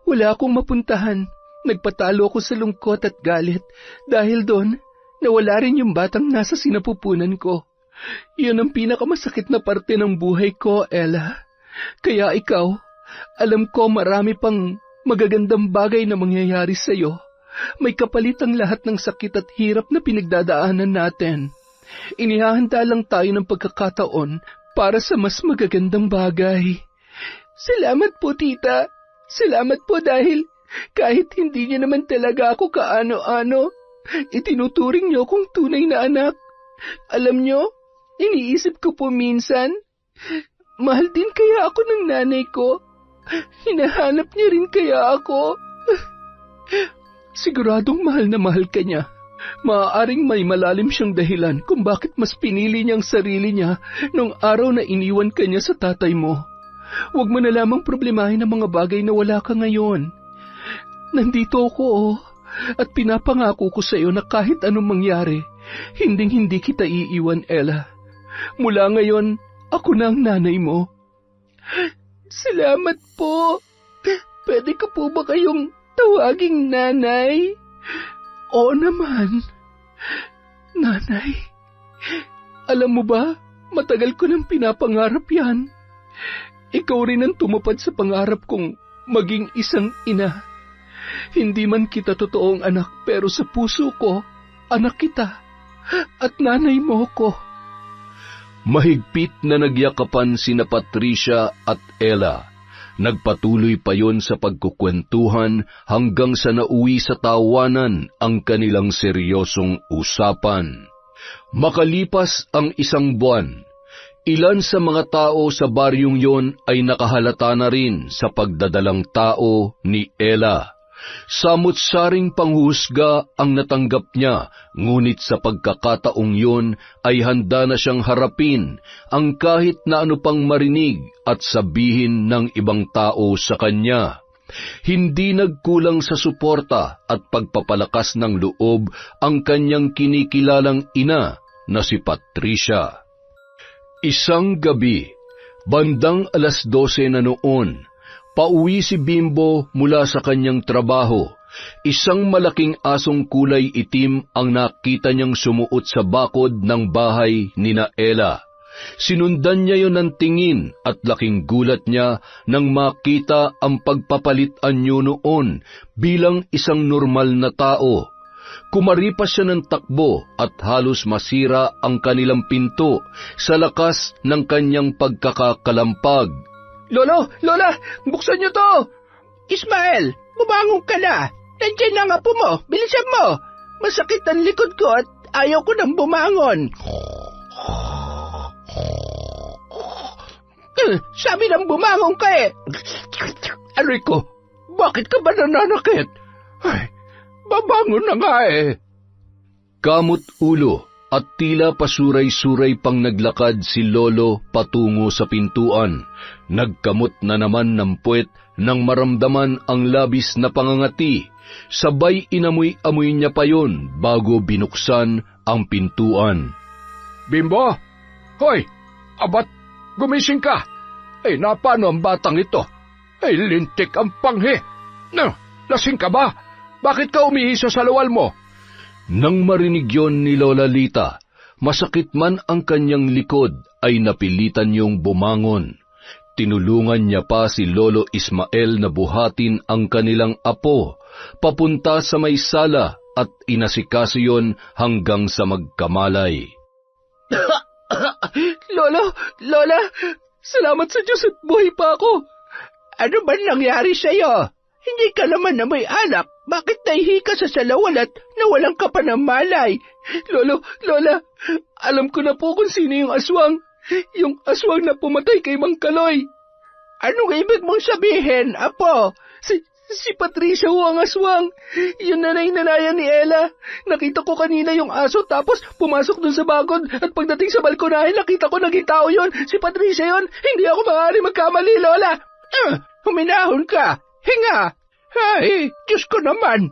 Wala akong mapuntahan. Nagpatalo ako sa lungkot at galit dahil doon nawala rin yung batang nasa sinapupunan ko. Yun ang pinakamasakit na parte ng buhay ko, Ella. Kaya ikaw, alam ko marami pang magagandang bagay na mangyayari sa'yo. May kapalit ang lahat ng sakit at hirap na pinagdadaanan natin. Inihahanda lang tayo ng pagkakataon para sa mas magagandang bagay. Salamat po, tita. Salamat po dahil kahit hindi niyo naman talaga ako kaano-ano, itinuturing niyo akong tunay na anak. Alam niyo, iniisip ko po minsan, mahal din kaya ako ng nanay ko. Hinahanap niya rin kaya ako. Siguradong mahal na mahal ka niya. Maaaring may malalim siyang dahilan kung bakit mas pinili niyang sarili niya nung araw na iniwan ka niya sa tatay mo. Huwag mo na lamang problemahin ang mga bagay na wala ka ngayon. Nandito ako at pinapangako ko sa iyo na kahit anong mangyari, hinding-hindi kita iiwan, Ella. Mula ngayon, ako na ang nanay mo. Salamat po. Pwede ko po ba kayong tawaging nanay? Oo naman. Nanay, alam mo ba, matagal ko nang pinapangarap yan. Ikaw rin ang tumupad sa pangarap kong maging isang ina. Hindi man kita totoong anak pero sa puso ko, anak kita at nanay mo ko. Mahigpit na nagyakapan sina Patricia at Ella. Nagpatuloy pa yon sa pagkukwentuhan hanggang sa nauwi sa tawanan ang kanilang seryosong usapan. Makalipas ang 1 buwan, ilan sa mga tao sa baryong yon ay nakahalata na rin sa pagdadalang tao ni Ella. Samut-saring panghusga ang natanggap niya, ngunit sa pagkakataong yun ay handa na siyang harapin ang kahit na ano pang marinig at sabihin ng ibang tao sa kanya. Hindi nagkulang sa suporta at pagpapalakas ng loob ang kanyang kinikilalang ina na si Patricia. Isang gabi, bandang 12:00 na noon, pauwi si Bimbo mula sa kanyang trabaho. Isang malaking asong kulay itim ang nakita niyang sumuot sa bakod ng bahay ni Ella. Sinundan niya yon ng tingin at laking gulat niya nang makita ang pagpapalit anyo noon bilang isang normal na tao. Kumaripas siya ng takbo at halos masira ang kanilang pinto sa lakas ng kanyang pagkakakalampag. Lolo! Lola! Buksan niyo to! Ismael! bumangon ka na. Nandiyan na ang apo mo, bilisan mo. Masakit ang likod ko at ayaw ko nang bumangon. Sabi nang bumangon ka eh. Aray ko, bakit ka ba nananakit? Ay, babangon na nga eh. Kamot ulo at tila pasuray-suray pang naglakad si Lolo patungo sa pintuan. Nagkamot na naman ng puwet nang maramdaman ang labis na pangangati. Sabay inamoy-amoy niya pa yon bago binuksan ang pintuan. Bimbo! Hoy! Abat! Gumising ka! Ay, napano ang batang ito? Ay, lintik ang panghi! No, lasing ka ba? Bakit ka umihi sa salawal mo? Nang marinig yon ni Lola Lita, masakit man ang kanyang likod ay napilitan niyong bumangon. Tinulungan niya pa si Lolo Ismael na buhatin ang kanilang apo, papunta sa may sala at inasikaso yon hanggang sa magkamalay. Lola, salamat sa Diyos at buhay pa ako. Ano ba nangyari sa'yo? Hindi ka naman na may anak. Bakit nahihi ka sa salawal at nawalan ka pa ng malay? Lola, alam ko na po kung sino yung aswang. Yung aswang na pumatay kay Mang Kaloy. Anong ibig mong sabihin, apo? Si Patricia ho ang aswang. Yung nanay-nanayan ni Ella. Nakita ko kanina yung aso tapos pumasok dun sa bagod at pagdating sa balkonahe nakita ko naging tao yun. Si Patricia yun. Hindi ako maaari magkamali, Lola. Huminahon ka. Hinga. Ay, Diyos ko naman.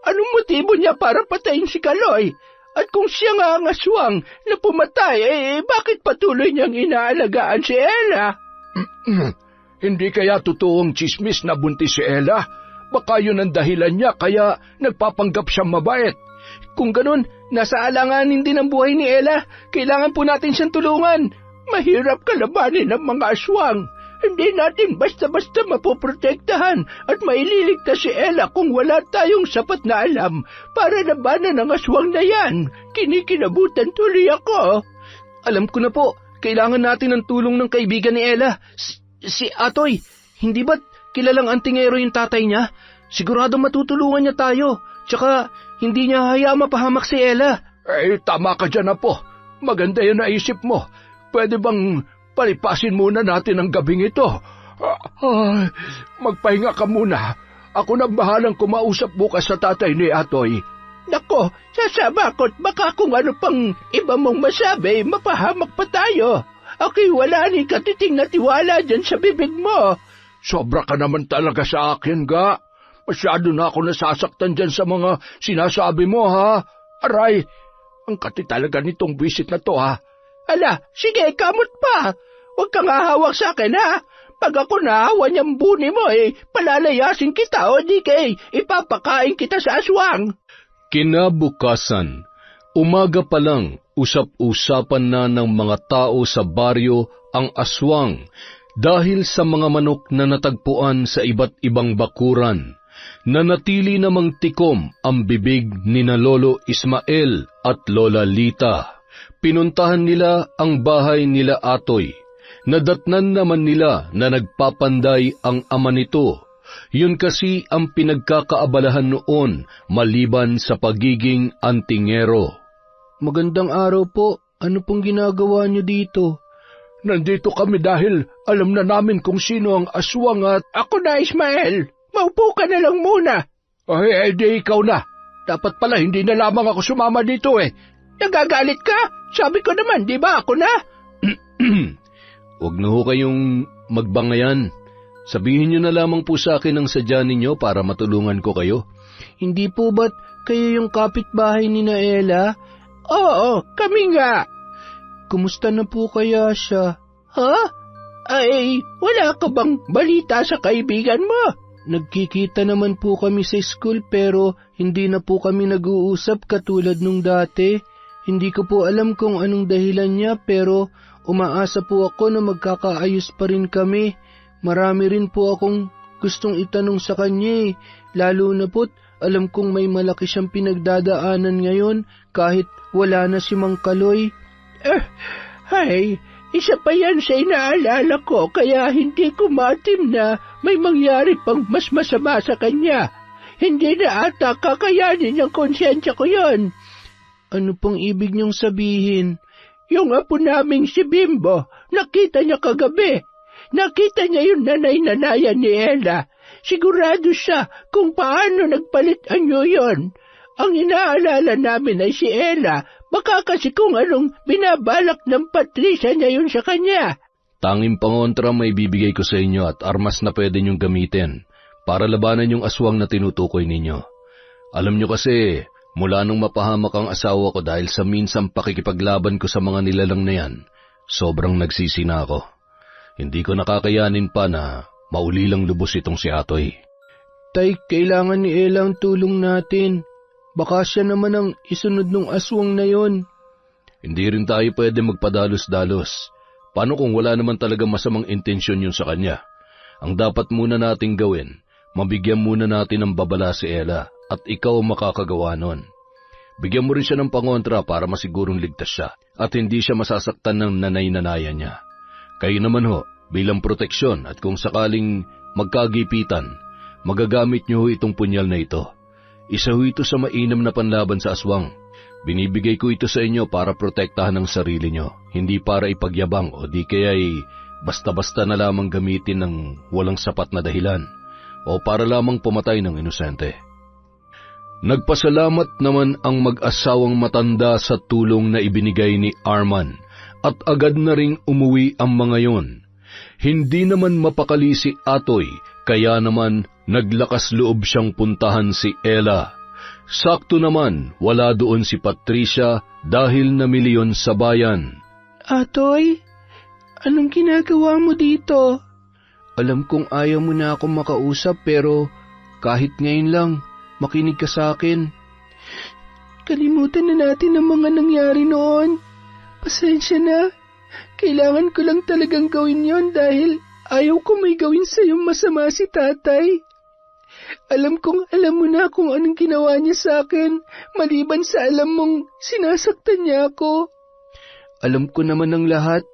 Anong motibo niya para patayin si Kaloy? At kung siya nga ang aswang na pumatay, bakit patuloy niyang inaalagaan si Ella? Hindi kaya totoong chismis na buntis si Ella? Baka yun ang dahilan niya kaya nagpapanggap siyang mabait. Kung ganun, nasa alanganin din ang buhay ni Ella. Kailangan po natin siyang tulungan. Mahirap kalabanin ng mga aswang. Hindi natin basta-basta mapoprotektahan at maililigtas si Ella kung wala tayong sapat na alam para labanan ng aswang na yan. Kinikinabutan tuloy ako. Alam ko na po, kailangan natin ng tulong ng kaibigan ni Ella. Si Atoy, hindi ba't kilalang antingero yung tatay niya? Sigurado matutulungan niya tayo. Tsaka, hindi niya hayaang mapahamak si Ella. Tama ka dyan na po. Maganda yung naisip mo. Pwede bang palipasin muna natin ang gabing ito? Magpahinga ka muna. Ako nang bahalang kumausap bukas sa tatay ni Atoy. Nako, sasabakot baka kung ano pang iba mong masabi, mapahamak pa tayo. Ako'y wala ni katiting na tiwala dyan sa bibig mo. Sobra ka naman talaga sa akin, ga. Masyado na ako nasasaktan dyan sa mga sinasabi mo, ha? Aray, ang kati talaga nitong bisit na to, ha? Ala, sige, kamot pa. Huwag kang hahawak sa akin, ha? Pag ako nahawa niyang buni mo, palalayasin kita o di kay ipapakain kita sa aswang. Kinabukasan, umaga pa lang, usap-usapan na ng mga tao sa baryo ang aswang dahil sa mga manok na natagpuan sa iba't ibang bakuran. Nanatili namang tikom ang bibig ni na Lolo Ismael at Lola Lita. Pinuntahan nila ang bahay nila Atoy. Nadatnan naman nila na nagpapanday ang ama nito. Yun kasi ang pinagkakaabalahan noon maliban sa pagiging antingero. Magandang araw po. Ano pong ginagawa niyo dito? Nandito kami dahil alam na namin kung sino ang aswang at... Ako na, Ismael. Maupo ka na lang muna. Ay, di ikaw na. Dapat pala hindi na lamang ako sumama dito eh. Nagagalit ka? Sabi ko naman, di ba ako na? Huwag na ho kayong magbangayan. Sabihin niyo na lamang po sa akin ang sadya ninyo para matulungan ko kayo. Hindi po ba't kayo yung kapitbahay ni na Ella? Oo, kami nga. Kumusta na po kaya siya? Ha? Ay, wala ka bang balita sa kaibigan mo? Nagkikita naman po kami sa school pero hindi na po kami nag-uusap katulad nung dati. Hindi ko po alam kung anong dahilan niya pero umaasa po ako na magkakaayos pa rin kami. Marami rin po akong gustong itanong sa kanya lalo na po't alam kong may malaki siyang pinagdadaanan ngayon kahit wala na si Mang Kaloy. Ay, Isa pa yan sa inaalala ko kaya hindi ko matim na may mangyari pang mas masama sa kanya. Hindi na ata kakayanin ng konsyensya ko yon. Ano pong ibig niyong sabihin? Yung apo naming si Bimbo, nakita niya kagabi. Nakita niya yung nanay-nanayan ni Ella. Sigurado siya kung paano nagpalit anyo yon. Ang inaalala namin ay si Ella. Baka kasi kung anong binabalak ng Patricia niya yun sa kanya. Tanging pangontra may bibigay ko sa inyo at armas na pwede niyong gamitin para labanan yung aswang na tinutukoy ninyo. Alam niyo kasi, mula nung mapahamak ang asawa ko dahil sa minsang pakikipaglaban ko sa mga nilalang na yan, sobrang nagsisi na ako. Hindi ko nakakayanin pa na maulilang lubos itong si Atoy. Tay, kailangan ni Ella ang tulong natin. Baka siya naman ang isunod ng aswang na yon. Hindi rin tayo pwede magpadalos-dalos. Paano kung wala naman talaga masamang intensyon yun sa kanya? Ang dapat muna nating gawin, mabigyan muna natin ng babala si Ella at ikaw ang makakagawa nun. Bigyan mo rin siya ng pangontra para masigurong ligtas siya at hindi siya masasaktan ng nanay-nanayan niya. Kayo naman ho, bilang proteksyon at kung sakaling magkagipitan, magagamit niyo ho itong punyal na ito. Isa ho ito sa mainam na panlaban sa aswang. Binibigay ko ito sa inyo para protektahan ang sarili nyo, hindi para ipagyabang o di kaya'y basta-basta na lamang gamitin ng walang sapat na dahilan o para lamang pumatay ng inosente. Nagpasalamat naman ang mag-asawang matanda sa tulong na ibinigay ni Arman at agad na ring umuwi ang mga yon. Hindi naman mapakali si Atoy, kaya naman naglakas loob siyang puntahan si Ella. Sakto naman, wala doon si Patricia dahil namili yon sa bayan. Atoy, anong ginagawa mo dito? Alam kong ayaw mo na akong makausap pero kahit ngayon lang, makinig ka sa akin. Kalimutan na natin ang mga nangyari noon. Pasensya na. Kailangan ko lang talagang gawin yon dahil ayaw ko may gawin sa'yo masama si tatay. Alam kong alam mo na kung anong ginawa niya sa akin, maliban sa alam mong sinasaktan niya ako. Alam ko naman ang lahat.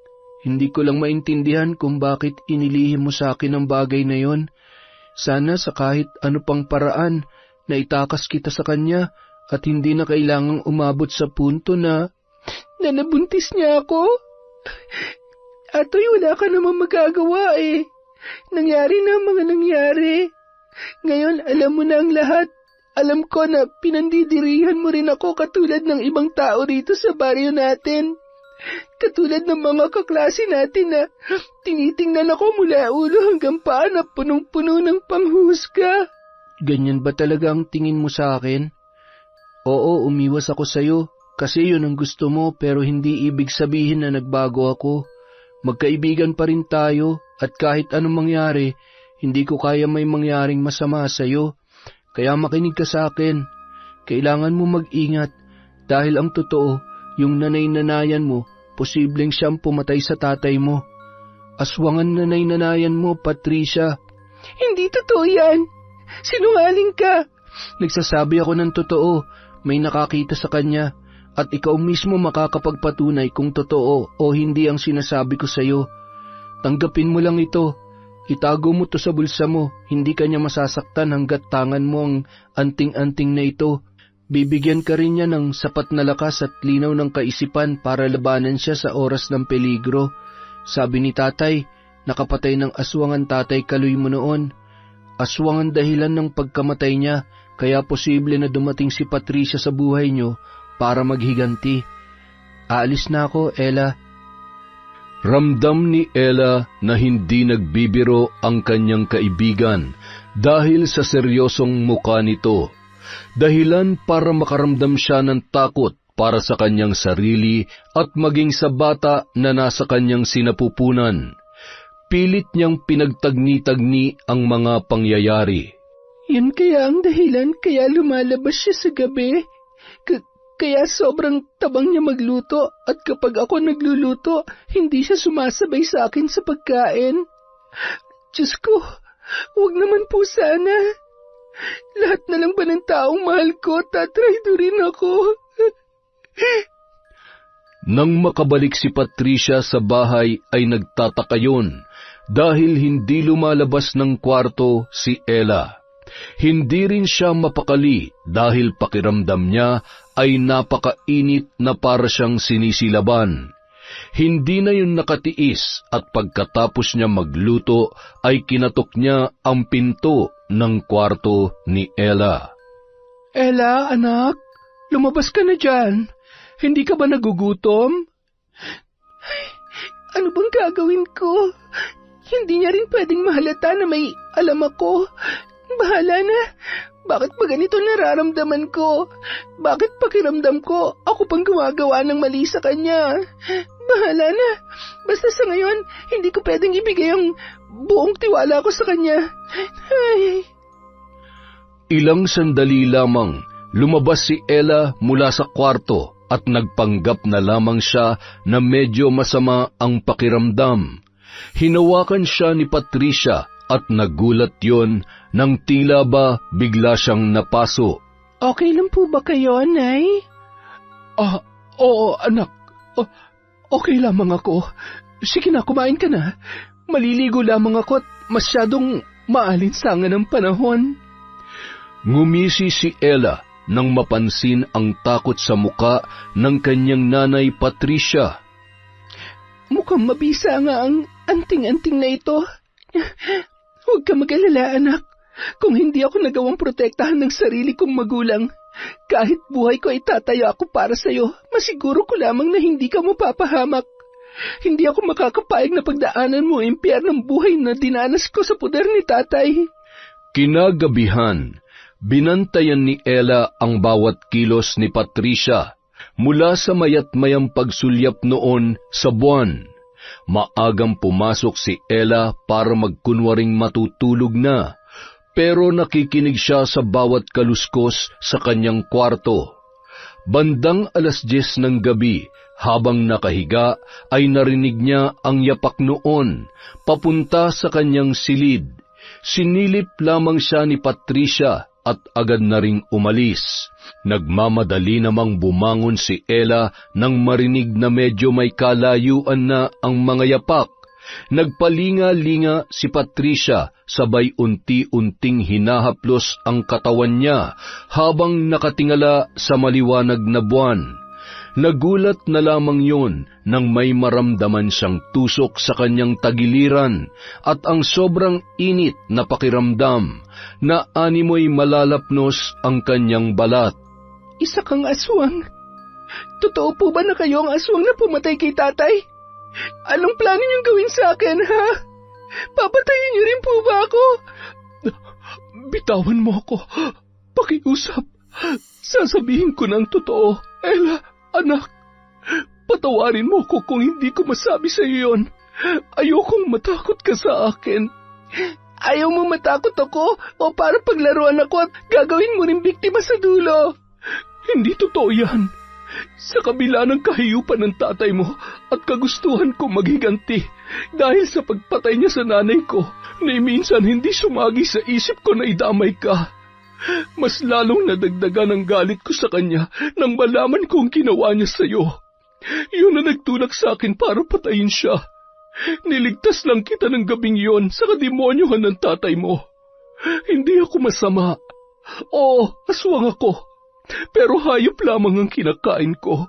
Hindi ko lang maintindihan kung bakit inilihim mo sa akin ang bagay na yon. Sana sa kahit ano pang paraan na itakas kita sa kanya at hindi na kailangang umabot sa punto na nabuntis niya ako. Atoy, wala ka naman magagawa eh. Nangyari na ang mga nangyari. Ngayon, alam mo na ang lahat. Alam ko na pinandidirihan mo rin ako katulad ng ibang tao rito sa baryo natin. Katulad ng mga kaklase natin na tinitingnan ako mula ulo hanggang paa na punong-puno ng panghusga. Ganyan ba talaga ang tingin mo sa akin? Oo, umiwas ako sa'yo kasi yun ang gusto mo pero hindi ibig sabihin na nagbago ako. Magkaibigan pa rin tayo at kahit anong mangyari, hindi ko kaya may mangyaring masama sa'yo. Kaya makinig ka sa akin. Kailangan mo mag-ingat dahil ang totoo, yung nanay-nanayan mo, posibleng siyang pumatay sa tatay mo. Aswangan nanay-nanayan mo, Patricia. Hindi totoo yan. Sinungaling ka. Nagsasabi ako ng totoo. May nakakita sa kanya. At ikaw mismo makakapagpatunay kung totoo o hindi ang sinasabi ko sa'yo. Tanggapin mo lang ito. Itago mo to sa bulsa mo. Hindi ka niya masasaktan hanggat tangan mo ang anting-anting na ito. Bibigyan ka rin niya ng sapat na lakas at linaw ng kaisipan para labanan siya sa oras ng peligro. Sabi ni tatay, nakapatay ng aswang ang tatay Kaloy mo noon. Aswang ang dahilan ng pagkamatay niya, kaya posible na dumating si Patricia sa buhay niyo para maghiganti. Aalis na ako, Ella. Ramdam ni Ella na hindi nagbibiro ang kanyang kaibigan dahil sa seryosong mukha nito. Dahilan para makaramdam siya ng takot para sa kanyang sarili at maging sa bata na nasa kanyang sinapupunan. Pilit niyang pinagtagni-tagni ang mga pangyayari. Yun kaya ang dahilan kaya lumalabas siya sa gabi? Kaya sobrang tabang niya magluto at kapag ako nagluluto, hindi siya sumasabay sa akin sa pagkain. Diyos ko, huwag naman po sana. Lahat na lang ba ng taong mahal ko, tatraydo rin ako? Nang makabalik si Patricia sa bahay ay nagtataka yun dahil hindi lumalabas ng kwarto si Ella. Hindi rin siya mapakali dahil pakiramdam niya ay napakainit na para siyang sinisilaban. Hindi na yun nakatiis at pagkatapos niya magluto ay kinatok niya ang pinto ng kwarto ni Ella. Ella, anak, lumabas ka na dyan. Hindi ka ba nagugutom? Ay, ano bang gagawin ko? Hindi niya rin pwedeng mahalata na may alam ako. Bahala na. Bakit ba ganito nararamdaman ko? Bakit pakiramdam ko ako pang gumagawa ng mali sa kanya? Bahala na. Basta sa ngayon, hindi ko pwedeng ibigay ang buong tiwala ko sa kanya. Ay. Ilang sandali lamang, lumabas si Ella mula sa kwarto at nagpanggap na lamang siya na medyo masama ang pakiramdam. Hinawakan siya ni Patricia at nagulat yon nang tila ba bigla siyang napaso. Okay lang po ba kayo, Nay? Oo, anak. Okay lamang ako. Sige na, kumain ka na. Maliligo lamang ako at masyadong maalinsangan ang panahon. Ngumisi si Ella nang mapansin ang takot sa muka ng kanyang nanay Patricia. Mukhang mabisa nga ang anting-anting na ito. Huwag ka mag-alala, anak. Kung hindi ako nagawang protektahan ng sarili kong magulang, kahit buhay ko ay tataya ako para sa'yo, masiguro ko lamang na hindi ka mapapahamak. Hindi ako makakapayag na pagdaanan mo ang impyernong buhay na dinanas ko sa poder ni tatay. Kinagabihan, binantayan ni Ella ang bawat kilos ni Patricia mula sa mayat-mayang pagsulyap noon sa buwan. Maagang pumasok si Ella para magkunwaring matutulog na, pero nakikinig siya sa bawat kaluskos sa kanyang kwarto. Bandang 10:00 ng gabi, habang nakahiga, ay narinig niya ang yapak noon, papunta sa kanyang silid. Sinilip lamang siya ni Patricia at agad na ring umalis. Nagmamadali namang bumangon si Ella nang marinig na medyo may kalayuan na ang mga yapak. Nagpalinga-linga si Patricia, sabay unti-unting hinahaplos ang katawan niya habang nakatingala sa maliwanag na buwan. Nagulat na lamang yun nang may maramdaman siyang tusok sa kanyang tagiliran at ang sobrang init na pakiramdam na animoy malalapnos ang kanyang balat. Isa kang aswang. Totoo po ba na kayo ang aswang na pumatay kay tatay? Anong plano niyong gawin sa akin, ha? Papatayin niyo rin po ba ako? Bitawan mo ako. Pakiusap. Sasabihin ko ng totoo. Ella, anak, patawarin mo ko kung hindi ko masabi sa iyo yun. Ayokong matakot ka sa akin. Ayaw mo matakot ako o para paglaruan ako at gagawin mo rin biktima sa dulo? Hindi totoo yan. Sa kabila ng kahiyupan ng tatay mo at kagustuhan kong maghiganti dahil sa pagpatay niya sa nanay ko, na minsan hindi sumagi sa isip ko na idamay ka. Mas lalong nadagdagan ang galit ko sa kanya nang malaman kong ginawa niya sa iyo. Yun na nagtulak sa akin para patayin siya. Niligtas lang kita ng gabing yon sa kademonyohan ng tatay mo. Hindi ako masama. Oo, aswang ako. Pero hayop lamang ang kinakain ko.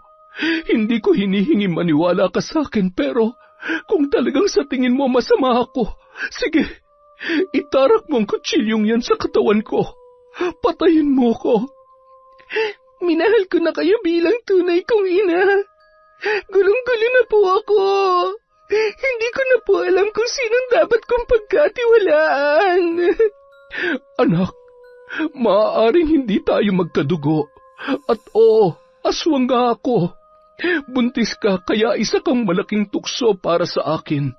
Hindi ko hinihingi maniwala ka sa akin, pero kung talagang sa tingin mo masama ako, sige, itarak mo ang kutsilyong yan sa katawan ko. Patayin mo ko. Minahal ko na kayo bilang tunay kong ina. Gulong-gulo na po ako. Hindi ko na po alam kung sinong dapat kong pagkatiwalaan. Anak, maaaring hindi tayo magkadugo. At aswang nga ako. Buntis ka kaya isa kang malaking tukso para sa akin.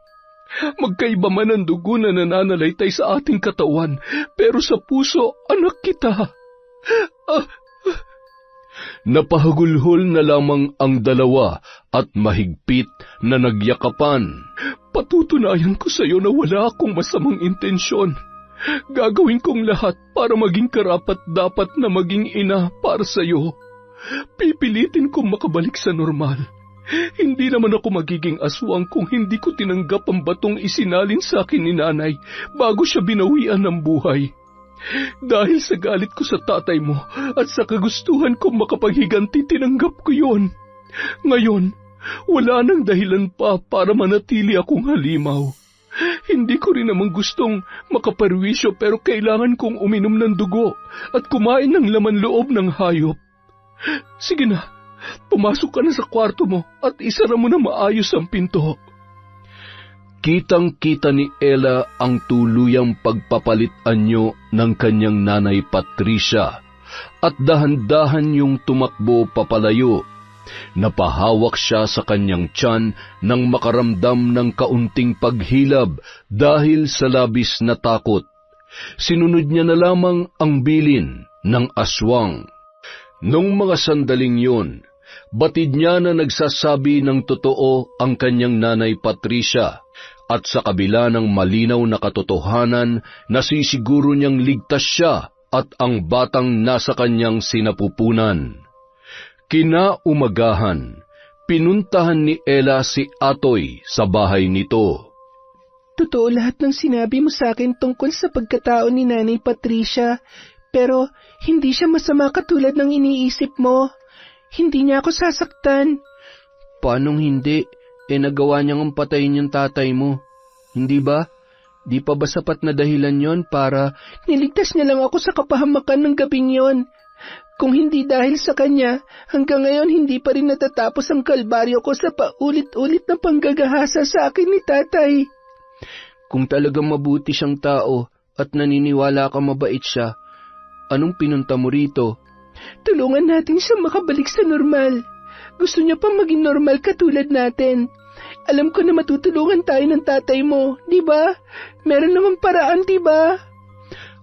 Magkaiba man ang dugo na nananalaytay sa ating katawan, pero sa puso, anak kita. Napahagulhol na lamang ang dalawa at mahigpit na nagyakapan. Patutunayan ko sa iyo na wala akong masamang intensyon. Gagawin kong lahat para maging karapat-dapat na maging ina para sa iyo. Pipilitin kong makabalik sa normal. Hindi naman ako magiging aswang kung hindi ko tinanggap ang batong isinalin sa akin ni nanay bago siya binawian ng buhay. Dahil sa galit ko sa tatay mo at sa kagustuhan kong makapaghiganti, tinanggap ko yon. Ngayon, wala nang dahilan pa para manatili akong halimaw. Hindi ko rin naman gustong makaperwisyo pero kailangan kong uminom ng dugo at kumain ng laman loob ng hayop. Sige na, pumasok ka na sa kwarto mo at isara mo na maayos ang pinto. Kitang-kita ni Ella ang tuluyang pagpapalit-anyo ng kanyang nanay Patricia at dahan-dahan yung tumakbo papalayo. Napahawak siya sa kanyang tiyan nang makaramdam ng kaunting paghilab dahil sa labis na takot. Sinunod niya na lamang ang bilin ng aswang. Nung mga sandaling yun, batid niya na nagsasabi ng totoo ang kanyang nanay Patricia, at sa kabila ng malinaw na katotohanan, nasisiguro niyang ligtas siya at ang batang nasa kanyang sinapupunan. Kinaumagahan, pinuntahan ni Ella si Atoy sa bahay nito. Totoo lahat ng sinabi mo sa akin tungkol sa pagkatao ni Nanay Patricia, pero hindi siya masama katulad ng iniisip mo. Hindi niya ako sasaktan. Paanong hindi? Nagawa niyang patayin yung tatay mo. Hindi ba? Di pa ba sapat na dahilan yon para... Niligtas niya lang ako sa kapahamakan ng gabing yon. Kung hindi dahil sa kanya, hanggang ngayon hindi pa rin natatapos ang kalbaryo ko sa paulit-ulit na panggagahasa sa akin ni tatay. Kung talagang mabuti siyang tao at naniniwala ka mabait siya, anong pinunta mo rito? Tulungan natin siya makabalik sa normal. Gusto niya pa maging normal katulad natin. Alam ko na matutulungan tayo ng tatay mo, di ba? Meron namang paraan, di ba?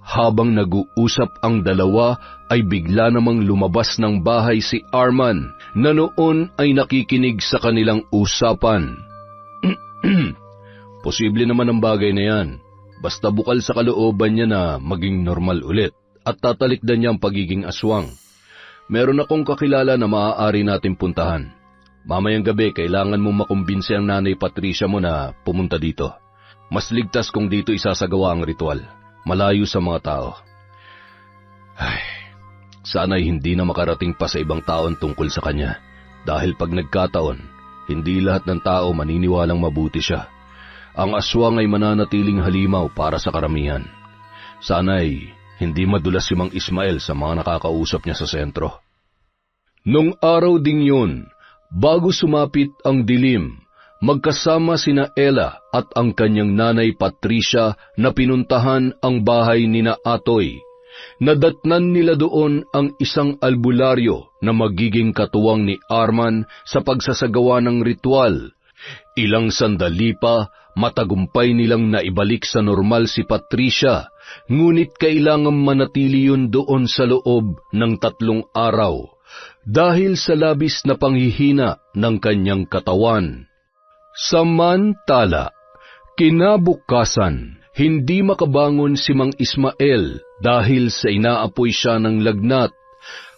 Habang nag-uusap ang dalawa, ay bigla namang lumabas ng bahay si Arman, na noon ay nakikinig sa kanilang usapan. Posible naman ang bagay na yan. Basta bukal sa kalooban niya na maging normal ulit at tatalikdan niya ang pagiging aswang. Meron akong kakilala na maaari natin puntahan. Mamayang gabi, kailangan mong makumbinse ang nanay Patricia mo na pumunta dito. Mas ligtas kung dito isasagawa ang ritual, malayo sa mga tao. Ay, sana'y hindi na makarating pa sa ibang taon tungkol sa kanya. Dahil pag nagkataon, hindi lahat ng tao maniniwalang mabuti siya. Ang aswang ay mananatiling halimaw para sa karamihan. Sana'y hindi madulas si Mang Ismael sa mga nakakausap niya sa sentro. Nung araw ding yun, bago sumapit ang dilim, magkasama sina Ella at ang kanyang nanay Patricia na pinuntahan ang bahay nina Atoy. Nadatnan nila doon ang isang albularyo na magiging katuwang ni Arman sa pagsasagawa ng ritual. Ilang sandali pa, matagumpay nilang naibalik sa normal si Patricia, ngunit kailangang manatili yun doon sa loob ng 3 araw dahil sa labis na panghihina ng kanyang katawan. Samantala, kinabukasan, hindi makabangon si Mang Ismael dahil sa inaapoy siya ng lagnat.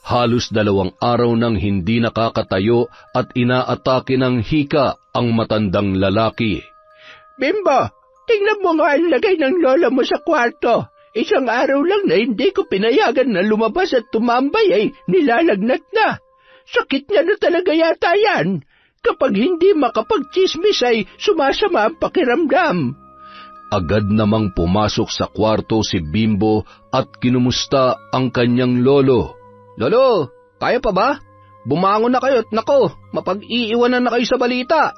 Halos 2 araw nang hindi nakakatayo at inaatake ng hika ang matandang lalaki. Bimbo, tingnan mo nga ang lagay ng lola mo sa kwarto. Isang araw lang na hindi ko pinayagan na lumabas at tumambay ay nilalagnat na. Sakit niya na talaga yata yan. Kapag hindi makapagchismis ay sumasama ang pakiramdam. Agad namang pumasok sa kwarto si Bimbo at kinumusta ang kanyang lolo. Lolo, kaya pa ba? Bumangon na kayo at nako, mapag-iiwanan na kayo sa balita.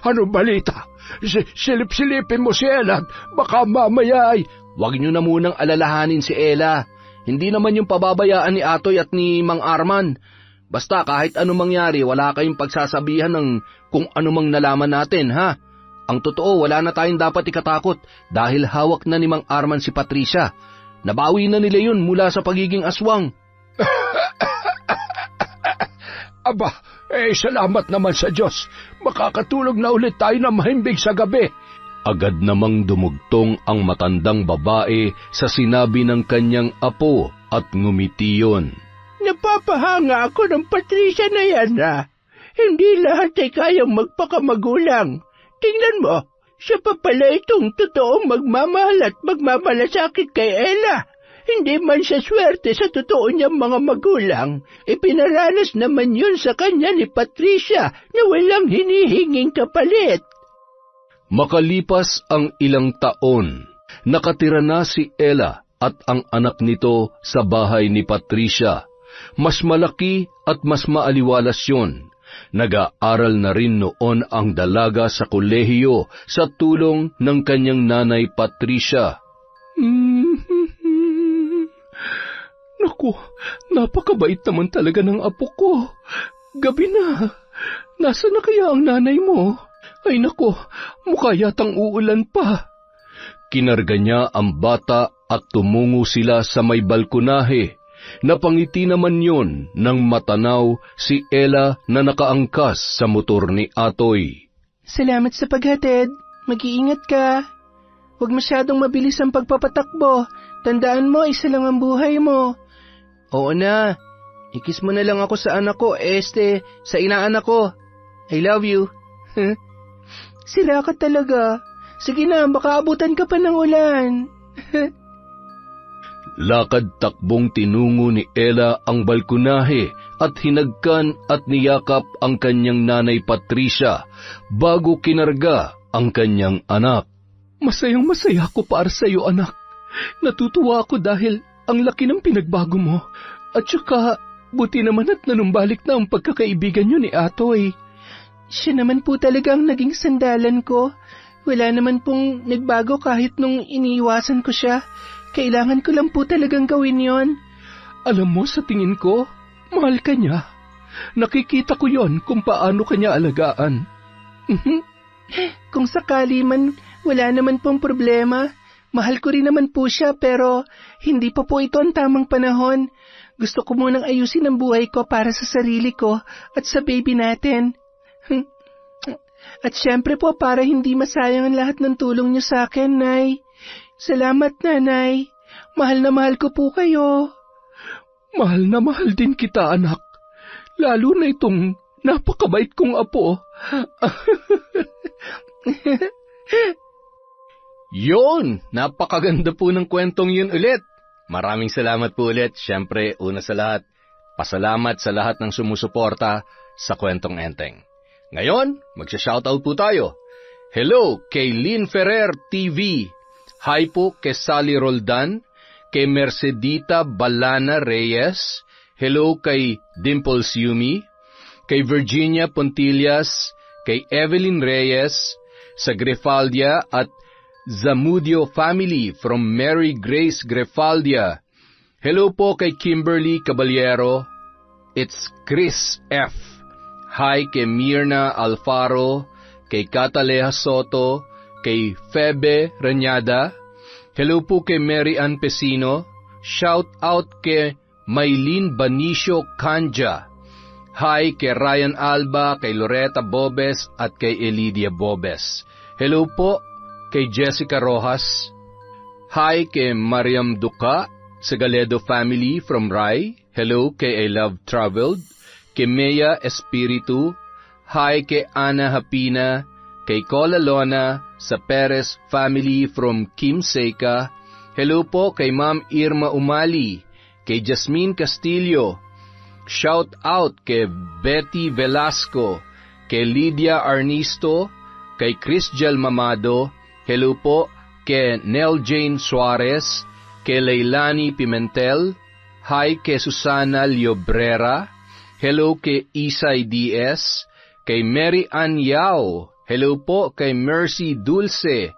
Ano balita? Silip-silipin mo si Ella, baka mamaya ay... Huwag niyo na munang alalahanin si Ella. Hindi naman yung pababayaan ni Atoy at ni Mang Arman. Basta kahit anong mangyari, wala kayong pagsasabihan ng kung anumang nalaman natin, ha? Ang totoo, wala na tayong dapat ikatakot dahil hawak na ni Mang Arman si Patricia. Nabawi na nila yun mula sa pagiging aswang. Aba, salamat naman sa Diyos. Makakatulog na ulit tayo na mahimbing sa gabi. Agad namang dumugtong ang matandang babae sa sinabi ng kanyang apo at ngumiti yun. napapahanga ako ng Patricia na yan, ha? Hindi lahat ay kayang magpakamagulang. Tingnan mo, siya pa pala itong totoong magmamahal at magmamalasakit kay Ella. Hindi man siya swerte sa totoo niyang mga magulang, ipinaranas naman yun sa kanya ni Patricia na walang hinihinging kapalit. Makalipas ang ilang taon, nakatira na si Ella at ang anak nito sa bahay ni Patricia. Mas malaki at mas maaliwalas yun. Nag-aaral na rin noon ang dalaga sa kolehiyo sa tulong ng kanyang nanay Patricia. Naku, napakabait naman talaga ng apo ko. Gabi na. Nasaan na kaya ang nanay mo? Ay naku, mukha yatang uulan pa. Kinarga niya ang bata at tumungo sila sa may balkonahe. Napangiti naman yon nang matanaw si Ella na nakaangkas sa motor ni Atoy. Salamat sa paghatid. Mag-iingat ka. Huwag masyadong mabilis ang pagpapatakbo. Tandaan mo, isa lang ang buhay mo. Oo na. Ikis mo na lang ako sa anak ko, sa inaanak ko. I love you. Sira ka talaga. Sige na, baka abutan ka pa ng ulan. Lakad-takbong tinungo ni Ella ang balkonahe at hinagkan at niyakap ang kanyang nanay Patricia bago kinarga ang kanyang anak. Masayang-masaya ako para sa iyo, anak. Natutuwa ako dahil ang laki ng pinagbago mo. At saka, buti naman at nanumbalik na ang pagkakaibigan niyo ni Atoy. Siya naman po talaga ang naging sandalan ko. Wala naman pong nagbago kahit nung iniiwasan ko siya. Kailangan ko lang po talagang gawin yon. Alam mo, sa tingin ko, mahal ka niya. Nakikita ko yon kung paano kanya alagaan. Kung sakali man, wala naman pong problema. Mahal ko rin naman po siya pero hindi pa po ito ang tamang panahon. Gusto ko munang ayusin ang buhay ko para sa sarili ko at sa baby natin. At syempre po para hindi masayang ang lahat ng tulong niyo sa akin, Nay. Salamat, Nanay. Mahal na mahal ko po kayo. Mahal na mahal din kita, anak. Lalo na itong napakabait kong apo. Yon! Napakaganda po ng kwentong yun ulit. Maraming salamat po ulit. Siyempre, una sa lahat, pasalamat sa lahat ng sumusuporta sa Kwentong Enteng. Ngayon, magsha-shoutout po tayo. Hello kay Lynn Ferrer TV. Hi po kay Sally Roldan, kay Mercedita Balana Reyes. Hello kay Dimples Yumi, kay Virginia Pontillas, kay Evelyn Reyes, sa Grefaldia at Zamudio family from Mary Grace Grefaldia. Hello po kay Kimberly Caballero. It's Chris F. Hi kay Mirna Alfaro, kay Cataleja Soto, kay Febe Reñada. Hello po kay Mary Ann Pesino. Shout out kay Maylene Banicio Canja. Hi kay Ryan Alba, kay Loretta Bobes at kay Elidia Bobes. Hello po kay Jessica Rojas. Hi kay Mariam Duca sa Galedo family from Rai. Hello kay I Love Traveled. Kay Mea Espiritu. Hi kay Ana Hapina. Kay Cola Lona sa Perez family from Kim Seca. Hello po kay Ma'am Irma Umali. Kay Jasmine Castillo. Shout out kay Betty Velasco. Kay Lydia Arnisto. Kay Chrisjel Mamado. Hello po kay Nel Jane Suarez, kay Leilani Pimentel. Hi kay Susana Liobrera. Hello kay Isay Diaz, kay Mary Ann Yao. Hello po kay Mercy Dulce.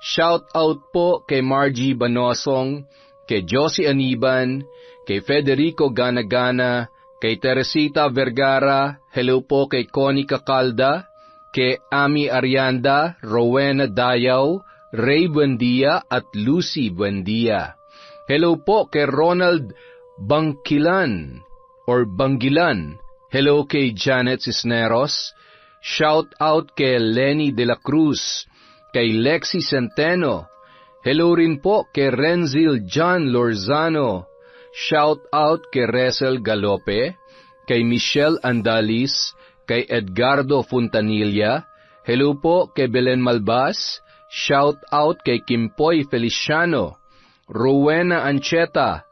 Shout out po kay Margie Banosong, kay Josie Aniban, kay Federico Ganagana, kay Teresita Vergara. Hello po kay Connie Cacalda, kay Ami Arianda, Rowena Dayaw, Ray Buendia at Lucy Buendia. Hello po kay Ronald Bangkilan or Bangilan. Hello kay Janet Cisneros. Shout out kay Lenny de la Cruz, kay Lexi Centeno. Hello rin po kay Renzil John Lorzano, Shout out kay Resel Galope, kay Michelle Andalis, kay Edgardo Fontanilla. Hello po kay Belen Malbas. Shout out kay Kimpoy Feliciano, Rowena Ancheta.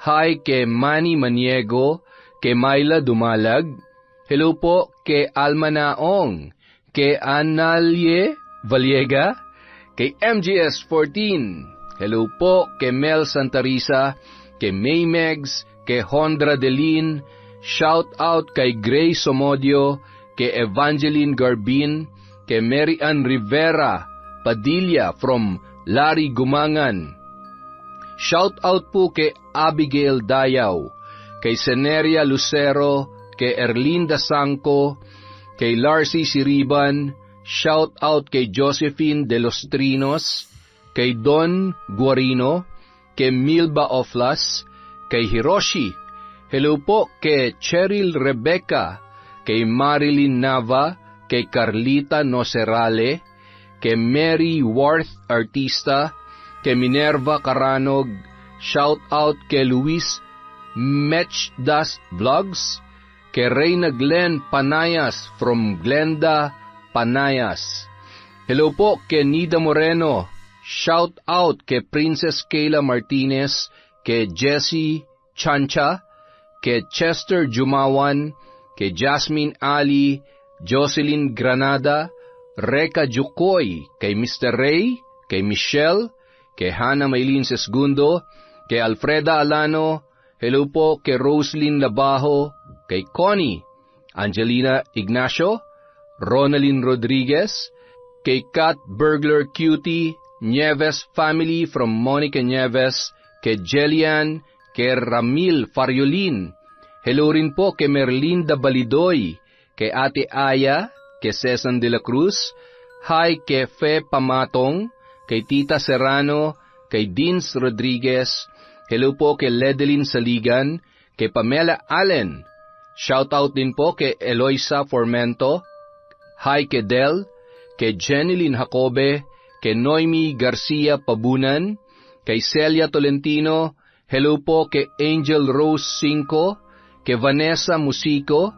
Hi kay Manny Maniego, kay Myla Dumalag. Hello po kay Alma Naong, kay Analie Valiega, kay MGS 14. Hello po kay Mel Santarisa, kay May Megs, kay Hondra Delin. Shout out kay Grace Somodio, kay Evangeline Garbin, kay Mary Ann Rivera Padilla from Lari Gumangan. Shout out po kay Abigail Dayaw, kay Seneria Lucero, kay Erlinda Sangco, kay Larcy Siriban. Shout out kay Josephine De Los Trinos, kay Don Guarino, kay Milba Oflas, kay Hiroshi. Hello po kay Cheryl Rebecca, kay Marilyn Nava, kay Carlita Nocerale, kay Mary Worth Artista, kay Minerva Caranog. Shout out kay Luis Mechdas Vlogs, kay Reyna Glenn Panayas from Glenda, Panayas. Hello po kay Nida Moreno. Shout out kay Princess Kayla Martinez, kay Jessie Chancha, kay Chester Jumawan, kay Jasmine Ali, Jocelyn Granada, Reka Jukoy, kay Mr. Ray, kay Michelle, kay Hannah Maylin Sesgundo, kay Alfreda Alano. Hello po kay Roslyn Labajo, kay Connie, Angelina Ignacio, Ronalyn Rodriguez, kay Kat Burglar Cutie, Nieves family from Monica Nieves, kay Jelian, kay Ramil Fariolin. Hello rin po kay Merlinda Balidoy, kay Ate Aya, kay Cesan de la Cruz. Hi kay Fe Pamatong, kay Tita Serrano, kay Dins Rodriguez. Hello po kay Ledeline Saligan, kay Pamela Allen. Shout out din po kay Eloisa Formento. Hi kay Del, kay Jeneline Jacobe, kay Noemi Garcia Pabunan, kay Celia Tolentino. Hello po kay Angel Rose Cinco, kay Vanessa Musico,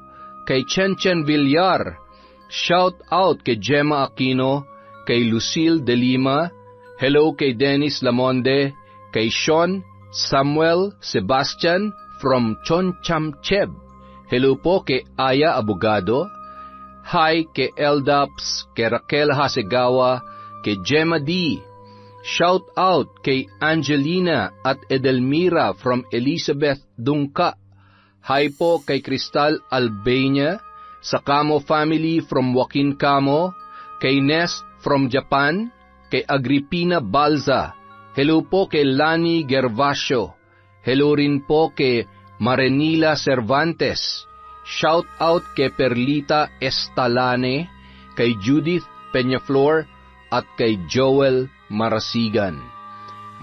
kay Chen Villar. Shout out kay Gemma Aquino, kay Lucille De Lima. Hello kay Dennis Lamonde, kay Sean Samuel Sebastian from Chonchamcheb. Hello po kay Aya Abogado. Hi kay Eldaps, kay Raquel Hasegawa, kay Gemma D. Shout out kay Angelina at Edelmira from Elizabeth Dungka. Hi po kay Cristal Albania, sa Camo family from Joaquin Camo, kay Nest from Japan, kay Agripina Balza. Hello po kay Lani Gervasio. Hello rin po kay Marenila Cervantes. Shout out kay Perlita Estalane, kay Judith Peñaflor, at kay Joel Marasigan.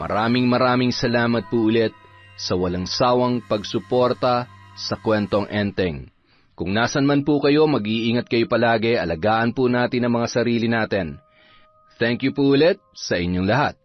Maraming salamat po ulit sa walang sawang pagsuporta sa Kwentong Enteng. Kung nasan man po kayo, mag-iingat kayo palagi, alagaan po natin ang mga sarili natin. Thank you po ulit sa inyong lahat.